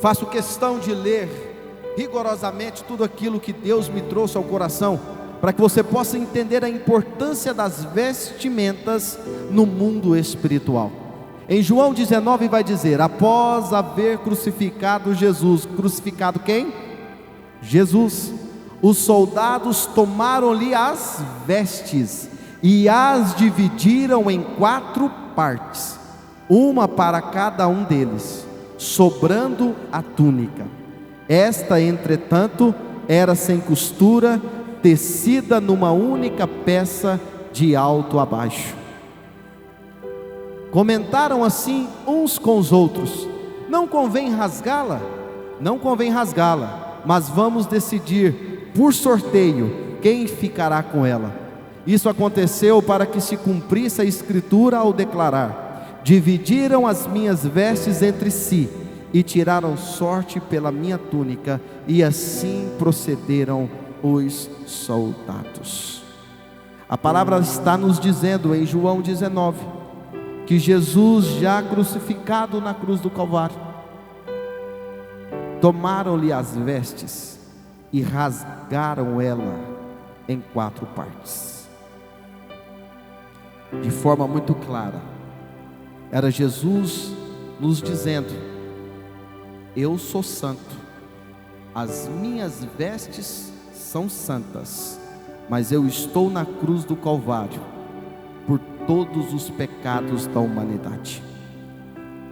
Faço questão de ler rigorosamente tudo aquilo que Deus me trouxe ao coração, para que você possa entender a importância das vestimentas no mundo espiritual. Em João 19 vai dizer: após haver crucificado Jesus, crucificado quem? Jesus. Os soldados tomaram-lhe as vestes e as dividiram em 4 partes, uma para cada um deles, sobrando a túnica. Esta, entretanto, era sem costura, tecida numa única peça de alto a baixo. Comentaram assim uns com os outros: não convém rasgá-la? Não convém rasgá-la, mas vamos decidir por sorteio quem ficará com ela. Isso aconteceu para que se cumprisse a escritura ao declarar: dividiram as minhas vestes entre si e tiraram sorte pela minha túnica, e assim procederam os soldados. A palavra está nos dizendo em João 19 que Jesus, já crucificado na cruz do Calvário, tomaram-lhe as vestes e rasgaram ela em 4 partes. De forma muito clara, era Jesus nos dizendo: eu sou santo, as minhas vestes são santas, mas eu estou na cruz do Calvário por todos os pecados da humanidade.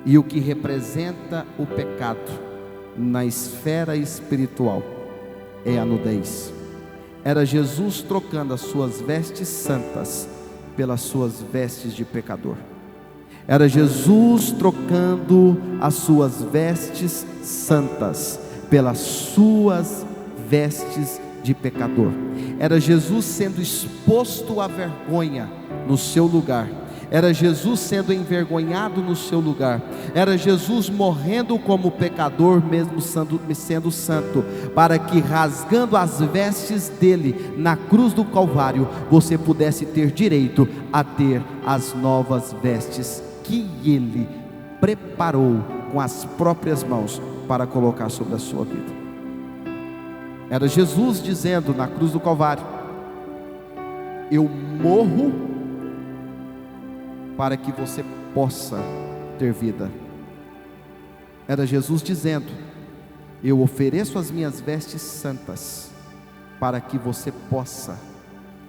E o que representa o pecado na esfera espiritual é a nudez. Era Jesus trocando as suas vestes santas pelas suas vestes de pecador. Era Jesus trocando as suas vestes santas pelas suas vestes de pecador. Era Jesus sendo exposto à vergonha no seu lugar. Era Jesus sendo envergonhado no seu lugar. Era Jesus morrendo como pecador, mesmo sendo santo, para que, rasgando as vestes dele na cruz do Calvário, você pudesse ter direito a ter as novas vestes que ele preparou com as próprias mãos para colocar sobre a sua vida. Era Jesus dizendo na cruz do Calvário: eu morro para que você possa ter vida. Era Jesus dizendo: eu ofereço as minhas vestes santas para que você possa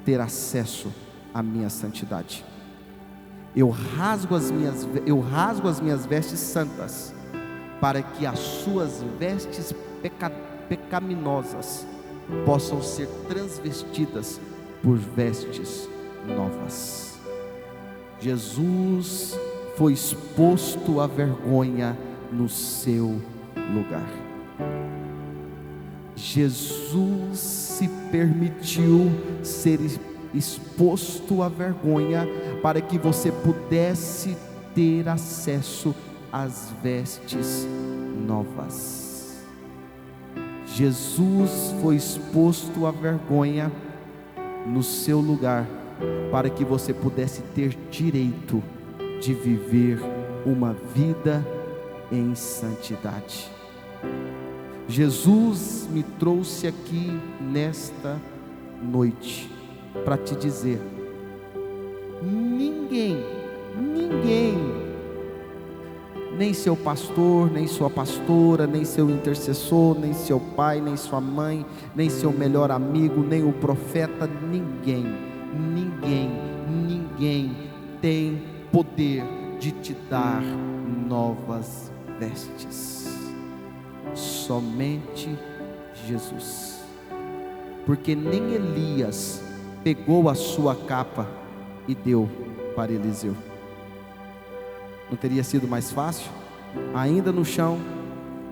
ter acesso à minha santidade. Eu rasgo as minhas vestes santas para que as suas vestes pecaminosas possam ser transvestidas por vestes novas. Jesus foi exposto à vergonha no seu lugar. Jesus se permitiu ser exposto à vergonha para que você pudesse ter acesso às vestes novas. Jesus foi exposto à vergonha no seu lugar para que você pudesse ter direito de viver uma vida em santidade. Jesus me trouxe aqui nesta noite para te dizer: ninguém, nem seu pastor, nem sua pastora, nem seu intercessor, nem seu pai, nem sua mãe, nem seu melhor amigo, nem o profeta, ninguém tem poder de te dar novas vestes. Somente Jesus. Porque nem Elias pegou a sua capa e deu para Eliseu. Não teria sido mais fácil? Ainda no chão,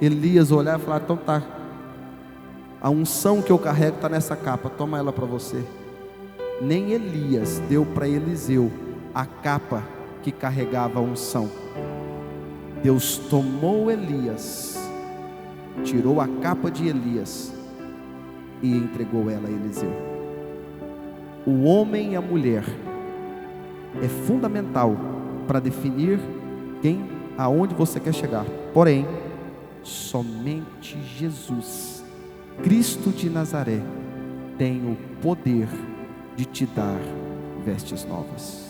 Elias olhar e falar: então tá, a unção que eu carrego está nessa capa, toma ela para você. Nem Elias deu para Eliseu a capa que carregava a unção. Deus tomou Elias, tirou a capa de Elias e entregou ela a Eliseu. O homem e a mulher é fundamental para definir aonde você quer chegar. Porém, somente Jesus, Cristo de Nazaré, tem o poder de te dar vestes novas.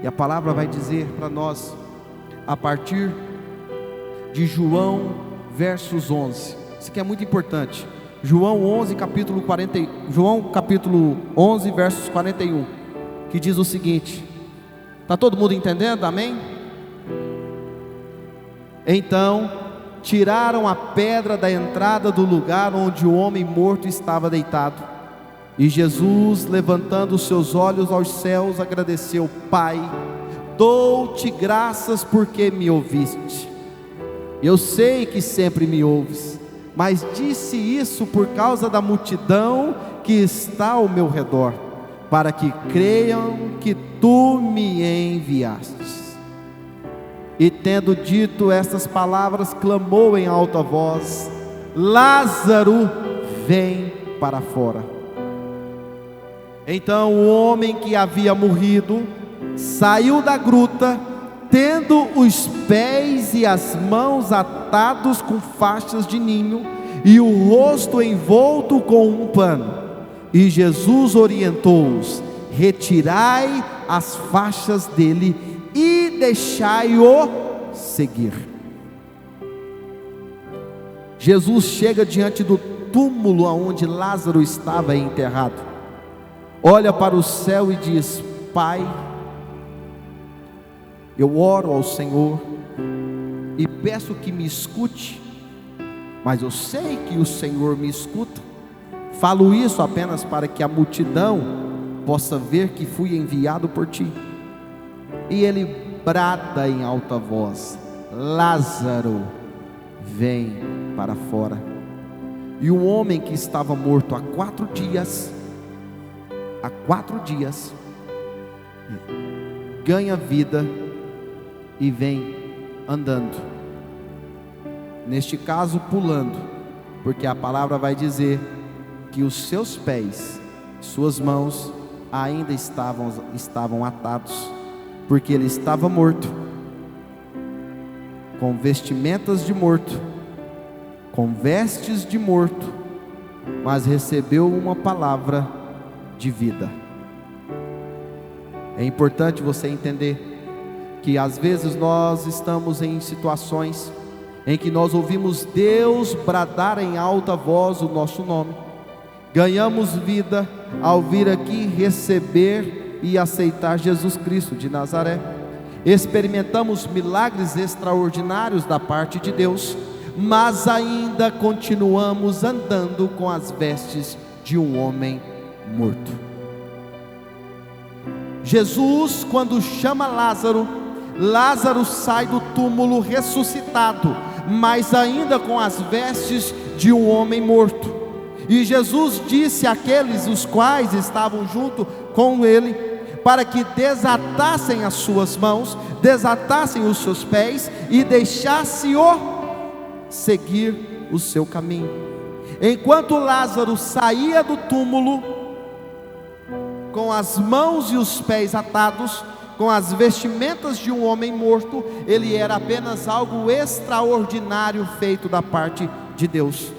E a palavra vai dizer para nós, a partir de João versos 11, isso aqui é muito importante. João capítulo 11 versos 41, que diz o seguinte: está todo mundo entendendo? Amém? Então tiraram a pedra da entrada do lugar onde o homem morto estava deitado. E Jesus, levantando os seus olhos aos céus, agradeceu: Pai, dou-te graças porque me ouviste. Eu sei que sempre me ouves, mas disse isso por causa da multidão que está ao meu redor, para que creiam que tu me enviastes. E tendo dito estas palavras, clamou em alta voz: Lázaro, vem para fora. Então o homem que havia morrido saiu da gruta, tendo os pés e as mãos atados com faixas de linho e o rosto envolto com um pano. E Jesus orientou-os: retirai as faixas dele e deixai-o seguir. Jesus chega diante do túmulo onde Lázaro estava enterrado, olha para o céu e diz: Pai, eu oro ao Senhor e peço que me escute, mas eu sei que o Senhor me escuta. Falo isso apenas para que a multidão possa ver que fui enviado por ti. E ele brada em alta voz: Lázaro, vem para fora. E o homem que estava morto há 4 dias, ganha vida e vem andando. Neste caso, pulando, porque a palavra vai dizer que os seus pés, suas mãos ainda estavam atados, porque ele estava morto, com vestimentas de morto, com vestes de morto, mas recebeu uma palavra de vida. É importante você entender que às vezes nós estamos em situações em que nós ouvimos Deus bradar em alta voz o nosso nome, ganhamos vida ao vir aqui receber e aceitar Jesus Cristo de Nazaré, experimentamos milagres extraordinários da parte de Deus, mas ainda continuamos andando com as vestes de um homem morto. Jesus, quando chama Lázaro, Lázaro sai do túmulo ressuscitado, mas ainda com as vestes de um homem morto. E Jesus disse àqueles os quais estavam junto com ele, para que desatassem as suas mãos, desatassem os seus pés e deixasse-o seguir o seu caminho. Enquanto Lázaro saía do túmulo, com as mãos e os pés atados, com as vestimentas de um homem morto, ele era apenas algo extraordinário feito da parte de Deus.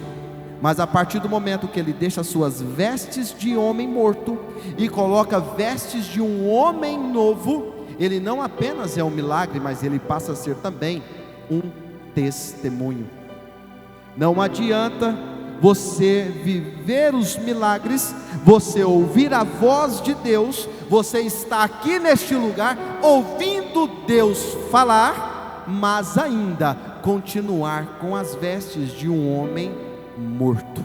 Mas a partir do momento que ele deixa suas vestes de homem morto e coloca vestes de um homem novo, ele não apenas é um milagre, mas ele passa a ser também um testemunho. Não adianta você viver os milagres, você ouvir a voz de Deus, você está aqui neste lugar ouvindo Deus falar, mas ainda continuar com as vestes de um homem morto.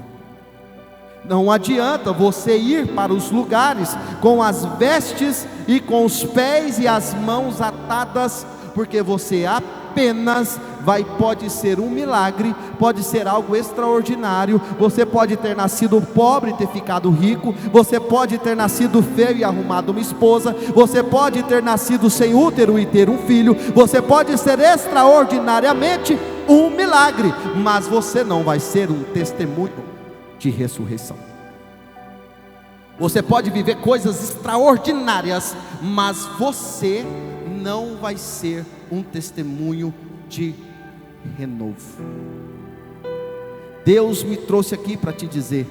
Não adianta você ir para os lugares com as vestes e com os pés e as mãos atadas, porque você apenas pode ser um milagre, pode ser algo extraordinário. Você pode ter nascido pobre e ter ficado rico, você pode ter nascido feio e arrumado uma esposa, você pode ter nascido sem útero e ter um filho, você pode ser extraordinariamente um milagre, mas você não vai ser um testemunho de ressurreição. Você pode viver coisas extraordinárias, mas você não vai ser um testemunho de renovo. Deus me trouxe aqui para te dizer: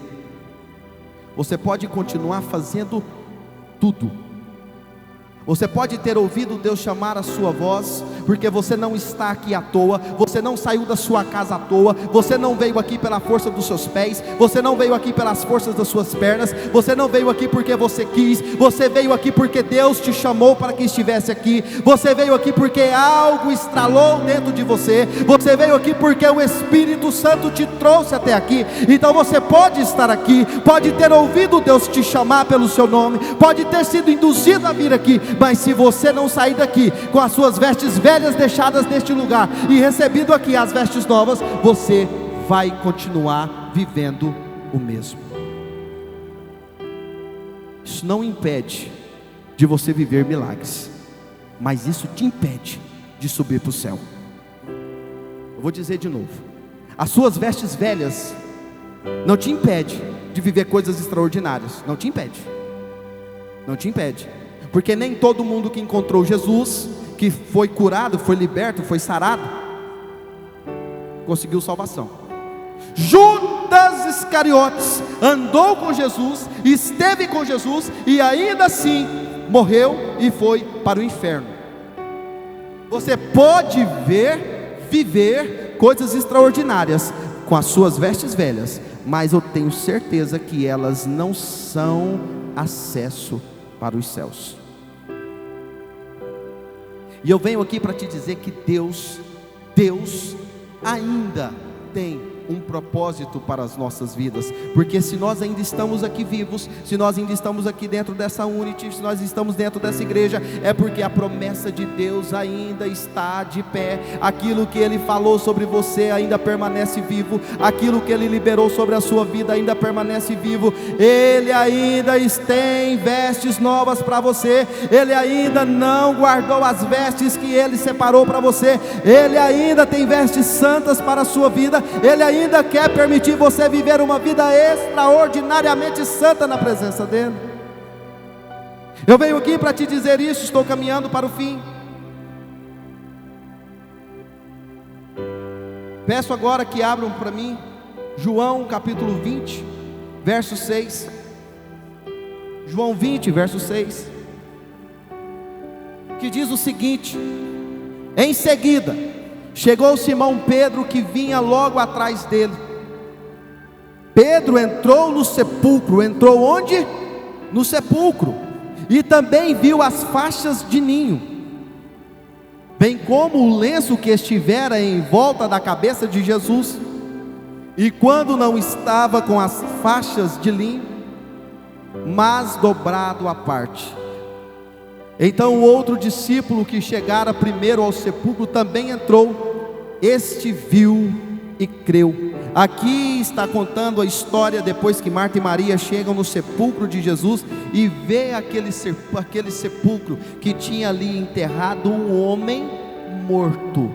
você pode continuar fazendo tudo, você pode ter ouvido Deus chamar a sua voz, porque você não está aqui à toa, você não saiu da sua casa à toa, você não veio aqui pela força dos seus pés, você não veio aqui pelas forças das suas pernas, você não veio aqui porque você quis, você veio aqui porque Deus te chamou para que estivesse aqui, você veio aqui porque algo estralou dentro de você, você veio aqui porque o Espírito Santo te trouxe até aqui. Então você pode estar aqui, pode ter ouvido Deus te chamar pelo seu nome, pode ter sido induzido a vir aqui, mas se você não sair daqui com as suas vestes velhas deixadas neste lugar e recebido aqui as vestes novas, você vai continuar vivendo o mesmo. Isso não impede de você viver milagres, mas isso te impede de subir para o céu. Eu vou dizer de novo: as suas vestes velhas não te impede de viver coisas extraordinárias. Não te impede. Não te impede. Porque nem todo mundo que encontrou Jesus, que foi curado, foi liberto, foi sarado, conseguiu salvação. Judas Iscariotes andou com Jesus, esteve com Jesus, e ainda assim morreu e foi para o inferno. Você pode viver coisas extraordinárias com as suas vestes velhas, mas eu tenho certeza que elas não são acesso para os céus. E eu venho aqui para te dizer que Deus ainda tem um propósito para as nossas vidas, porque se nós ainda estamos aqui vivos, se nós ainda estamos aqui dentro dessa Unity, se nós estamos dentro dessa igreja, é porque a promessa de Deus ainda está de pé. Aquilo que Ele falou sobre você ainda permanece vivo, aquilo que Ele liberou sobre a sua vida ainda permanece vivo. Ele ainda tem vestes novas para você, Ele ainda não guardou as vestes que Ele separou para você, Ele ainda tem vestes santas para a sua vida, Ele ainda quer permitir você viver uma vida extraordinariamente santa na presença dEle. Eu venho aqui para te dizer isso, estou caminhando para o fim. Peço agora que abram para mim João capítulo 20, verso 6. João 20, verso 6, que diz o seguinte: em seguida chegou Simão Pedro, que vinha logo atrás dele. Pedro entrou no sepulcro. Entrou onde? No sepulcro. E também viu as faixas de ninho, bem como o lenço que estivera em volta da cabeça de Jesus. E quando não estava com as faixas de linho, mas dobrado à parte. Então o outro discípulo que chegara primeiro ao sepulcro também entrou. Este viu e creu. Aqui está contando a história depois que Marta e Maria chegam no sepulcro de Jesus e vê aquele sepulcro que tinha ali enterrado um homem morto,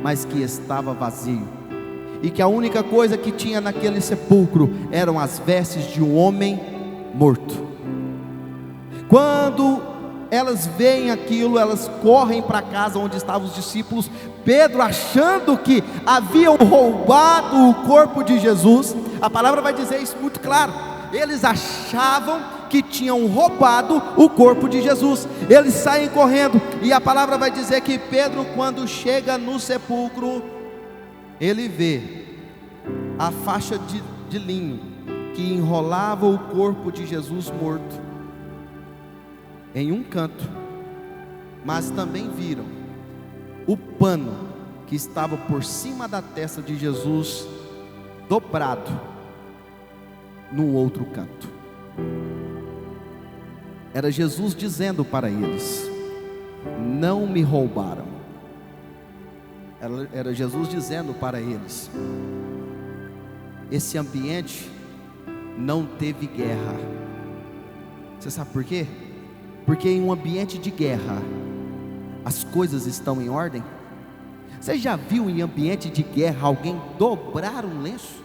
mas que estava vazio, e que a única coisa que tinha naquele sepulcro eram as vestes de um homem morto. Quando elas veem aquilo, elas correm para casa onde estavam os discípulos. Pedro, achando que haviam roubado o corpo de Jesus, a palavra vai dizer isso muito claro, eles achavam que tinham roubado o corpo de Jesus. Eles saem correndo, e a palavra vai dizer que Pedro, quando chega no sepulcro, ele vê a faixa de linho que enrolava o corpo de Jesus morto em um canto, mas também viram o pano que estava por cima da testa de Jesus dobrado no outro canto. Era Jesus dizendo para eles: não me roubaram. Era Jesus dizendo para eles: esse ambiente não teve guerra. Você sabe por quê? Porque em um ambiente de guerra as coisas estão em ordem. Você já viu em ambiente de guerra alguém dobrar um lenço?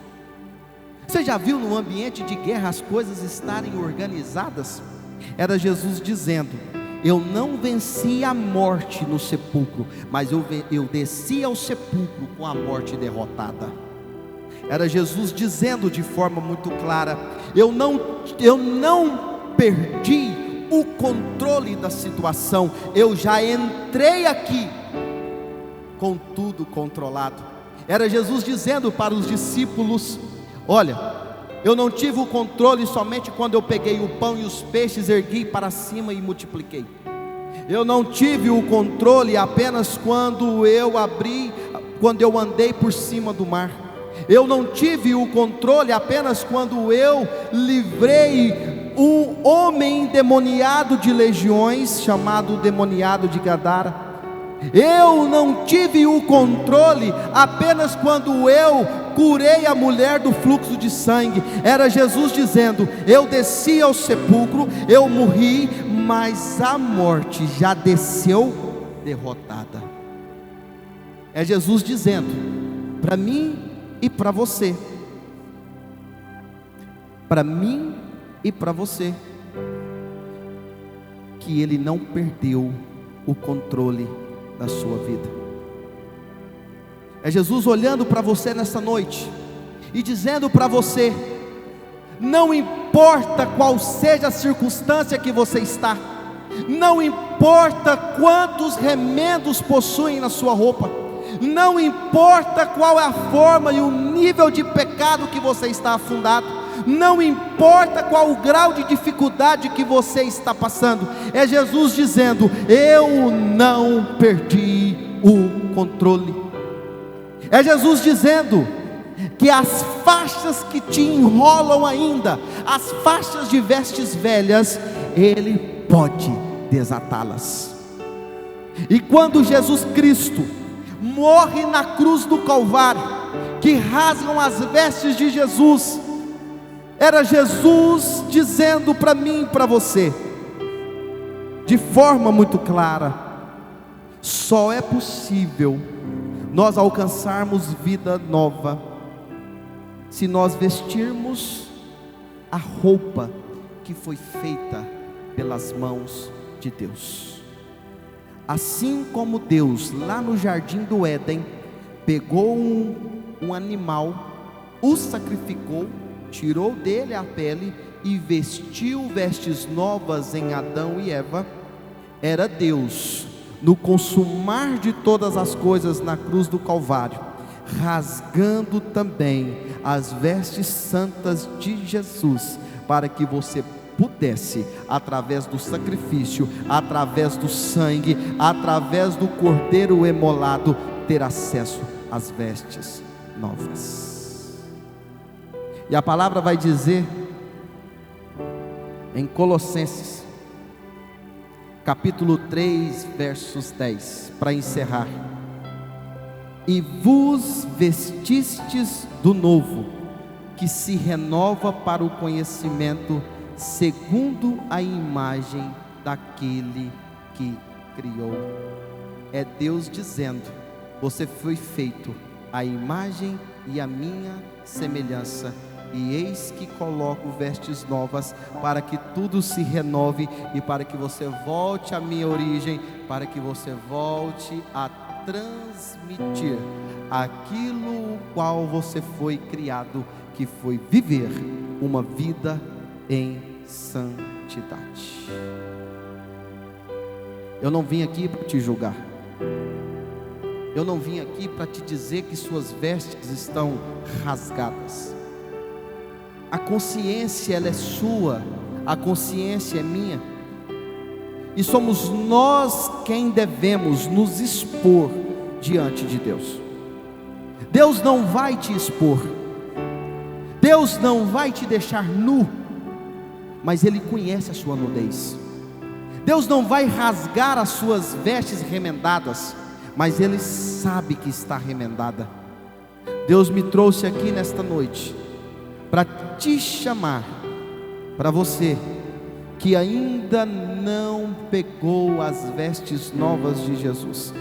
Você já viu no ambiente de guerra as coisas estarem organizadas? Era Jesus dizendo: eu não venci a morte no sepulcro, mas eu desci ao sepulcro com a morte derrotada. Era Jesus dizendo de forma muito clara: eu não perdi o controle da situação, eu já entrei aqui com tudo controlado. Era Jesus dizendo para os discípulos: olha, eu não tive o controle somente quando eu peguei o pão e os peixes, ergui para cima e multipliquei. Eu não tive o controle apenas quando eu andei por cima do mar. Eu não tive o controle apenas quando eu livrei um homem endemoniado de legiões, chamado demoniado de Gadara. Eu não tive o controle apenas quando eu curei a mulher do fluxo de sangue. Era Jesus dizendo: eu desci ao sepulcro, eu morri, mas a morte já desceu derrotada. É Jesus dizendo para mim e para você: para mim e para você, que Ele não perdeu o controle da sua vida. É Jesus olhando para você nessa noite e dizendo para você: não importa qual seja a circunstância que você está, não importa quantos remendos possuem na sua roupa, não importa qual é a forma e o nível de pecado que você está afundado, não importa qual o grau de dificuldade que você está passando, é Jesus dizendo: eu não perdi o controle. É Jesus dizendo que as faixas que te enrolam ainda, as faixas de vestes velhas, Ele pode desatá-las. E quando Jesus Cristo morre na cruz do Calvário, que rasgam as vestes de Jesus, era Jesus dizendo para mim e para você, de forma muito clara: só é possível nós alcançarmos vida nova se nós vestirmos a roupa que foi feita pelas mãos de Deus. Assim como Deus lá no jardim do Éden pegou um animal, o sacrificou, tirou dele a pele e vestiu vestes novas em Adão e Eva, era Deus no consumar de todas as coisas na cruz do Calvário, rasgando também as vestes santas de Jesus, para que você pudesse, através do sacrifício, através do sangue, através do cordeiro emolado, ter acesso às vestes novas. E a palavra vai dizer em Colossenses capítulo 3, versos 10, para encerrar: e vos vestistes do novo, que se renova para o conhecimento, segundo a imagem daquele que criou. É Deus dizendo: você foi feito à imagem e à minha semelhança, e eis que coloco vestes novas, para que tudo se renove, e para que você volte à minha origem, para que você volte a transmitir aquilo o qual você foi criado, que foi viver uma vida em santidade. Eu não vim aqui para te julgar, eu não vim aqui para te dizer que suas vestes estão rasgadas. A consciência, ela é sua, a consciência é minha, e somos nós quem devemos nos expor diante de Deus. Deus não vai te expor, Deus não vai te deixar nu, mas Ele conhece a sua nudez. Deus não vai rasgar as suas vestes remendadas, mas Ele sabe que está remendada. Deus me trouxe aqui nesta noite para te chamar, para você que ainda não pegou as vestes novas de Jesus,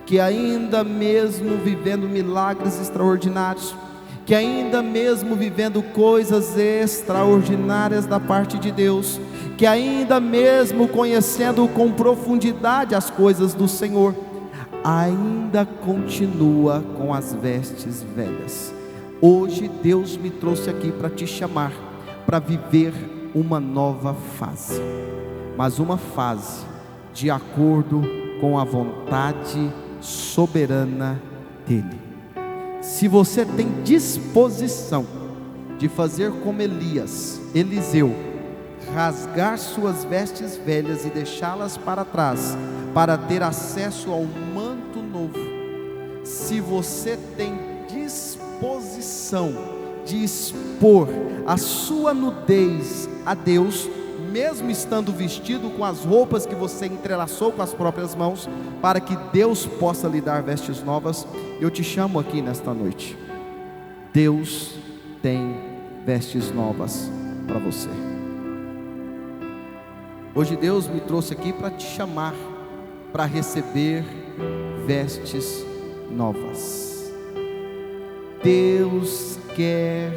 que ainda mesmo vivendo milagres extraordinários, que ainda mesmo vivendo coisas extraordinárias da parte de Deus, que ainda mesmo conhecendo com profundidade as coisas do Senhor, ainda continua com as vestes velhas. Hoje Deus me trouxe aqui para te chamar, para viver uma nova fase, mas uma fase de acordo com a vontade soberana dEle. Se você tem disposição de fazer como Eliseu, rasgar suas vestes velhas e deixá-las para trás, para ter acesso ao manto novo, se você tem disposição de expor a sua nudez a Deus, mesmo estando vestido com as roupas que você entrelaçou com as próprias mãos, para que Deus possa lhe dar vestes novas, eu te chamo aqui nesta noite. Deus tem vestes novas para você. Hoje Deus me trouxe aqui para te chamar, para receber vestes novas. Deus quer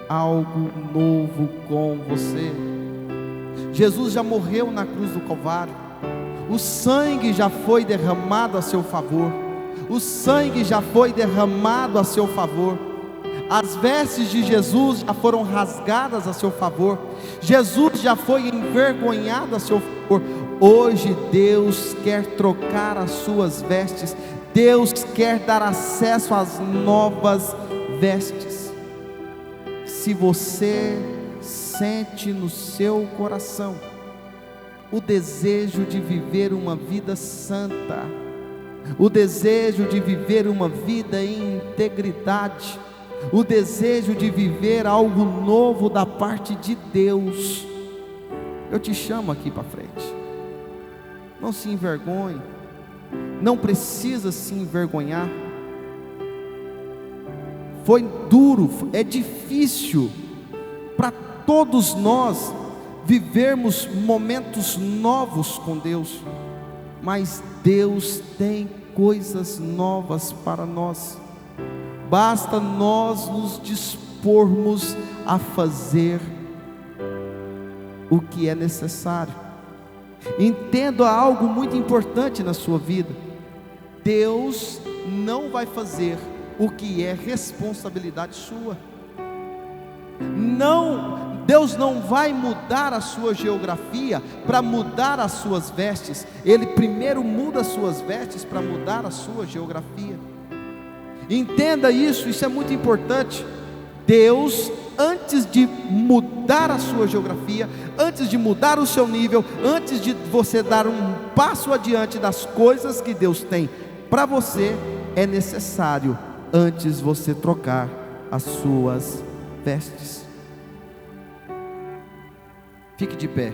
algo novo com você. Jesus já morreu na cruz do Calvário, o sangue já foi derramado a seu favor, o sangue já foi derramado a seu favor, as vestes de Jesus já foram rasgadas a seu favor, Jesus já foi envergonhado a seu favor. Hoje Deus quer trocar as suas vestes, Deus quer dar acesso às novas vestes. Se você sente no seu coração o desejo de viver uma vida santa, o desejo de viver uma vida em integridade, o desejo de viver algo novo da parte de Deus, eu te chamo aqui para frente. Não se envergonhe, não precisa se envergonhar. Foi duro, é difícil para todos nós vivermos momentos novos com Deus, mas Deus tem coisas novas para nós. Basta nós nos dispormos a fazer o que é necessário. Entenda algo muito importante na sua vida: Deus não vai fazer o que é responsabilidade sua. Não, Deus não vai mudar a sua geografia para mudar as suas vestes. Ele primeiro muda as suas vestes para mudar a sua geografia. Entenda isso, isso é muito importante. Deus, antes de mudar a sua geografia, antes de mudar o seu nível, antes de você dar um passo adiante das coisas que Deus tem para você, é necessário antes você trocar as suas vestes. Fique de pé.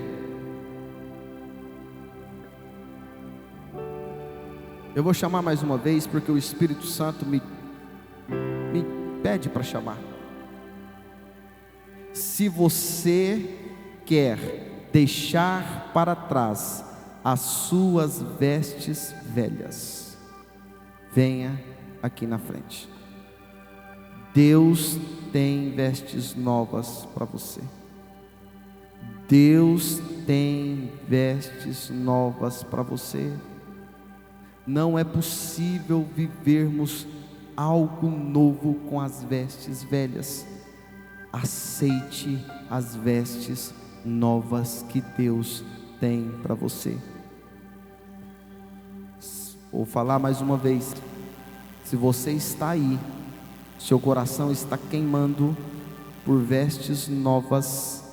Eu vou chamar mais uma vez, porque o Espírito Santo me pede para chamar. Se você quer deixar para trás as suas vestes velhas, venha aqui na frente. Deus tem vestes novas para você. Deus tem vestes novas para você. Não é possível vivermos algo novo com as vestes velhas. Aceite as vestes novas que Deus tem para você. Vou falar mais uma vez. Se você está aí, seu coração está queimando por vestes novas,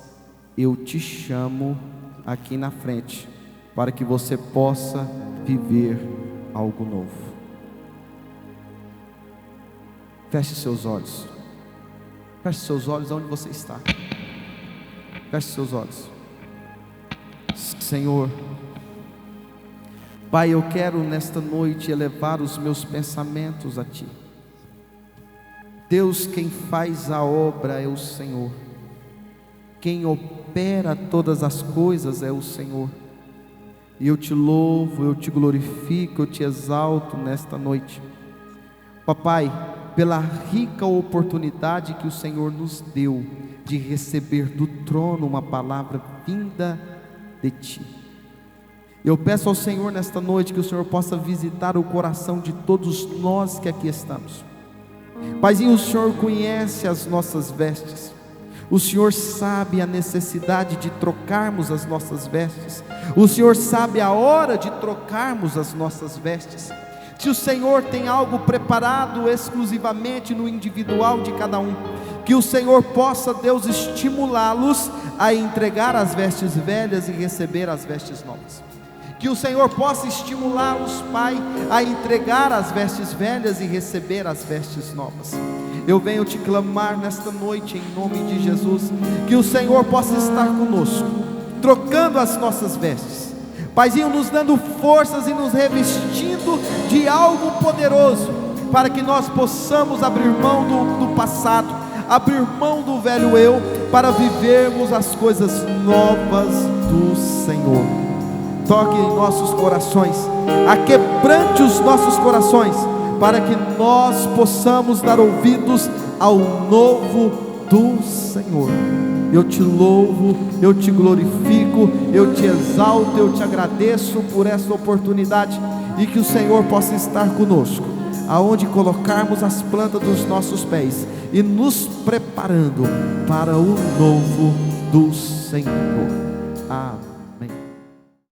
eu te chamo aqui na frente, para que você possa viver algo novo. Feche seus olhos. Feche seus olhos onde você está. Feche seus olhos. Senhor, Pai, eu quero nesta noite elevar os meus pensamentos a Ti. Deus, quem faz a obra é o Senhor. Quem opera todas as coisas é o Senhor. E eu te louvo, eu te glorifico, eu te exalto nesta noite. Papai, pela rica oportunidade que o Senhor nos deu de receber do trono uma palavra vinda de Ti. Eu peço ao Senhor nesta noite que o Senhor possa visitar o coração de todos nós que aqui estamos. Paizinho, o Senhor conhece as nossas vestes. O Senhor sabe a necessidade de trocarmos as nossas vestes. O Senhor sabe a hora de trocarmos as nossas vestes. Se o Senhor tem algo preparado exclusivamente no individual de cada um, que o Senhor possa, Deus, estimulá-los a entregar as vestes velhas e receber as vestes novas. Que o Senhor possa estimulá-los, Pai, a entregar as vestes velhas e receber as vestes novas. Eu venho te clamar nesta noite em nome de Jesus, que o Senhor possa estar conosco, trocando as nossas vestes, Paizinho, nos dando forças e nos revestindo de algo poderoso, para que nós possamos abrir mão do passado, abrir mão do velho eu, para vivermos as coisas novas do Senhor. Toque em nossos corações, aquebrante os nossos corações, para que nós possamos dar ouvidos ao novo do Senhor. Eu te louvo, eu te glorifico, eu te exalto, eu te agradeço por essa oportunidade, e que o Senhor possa estar conosco, aonde colocarmos as plantas dos nossos pés, e nos preparando para o novo do Senhor. Amém.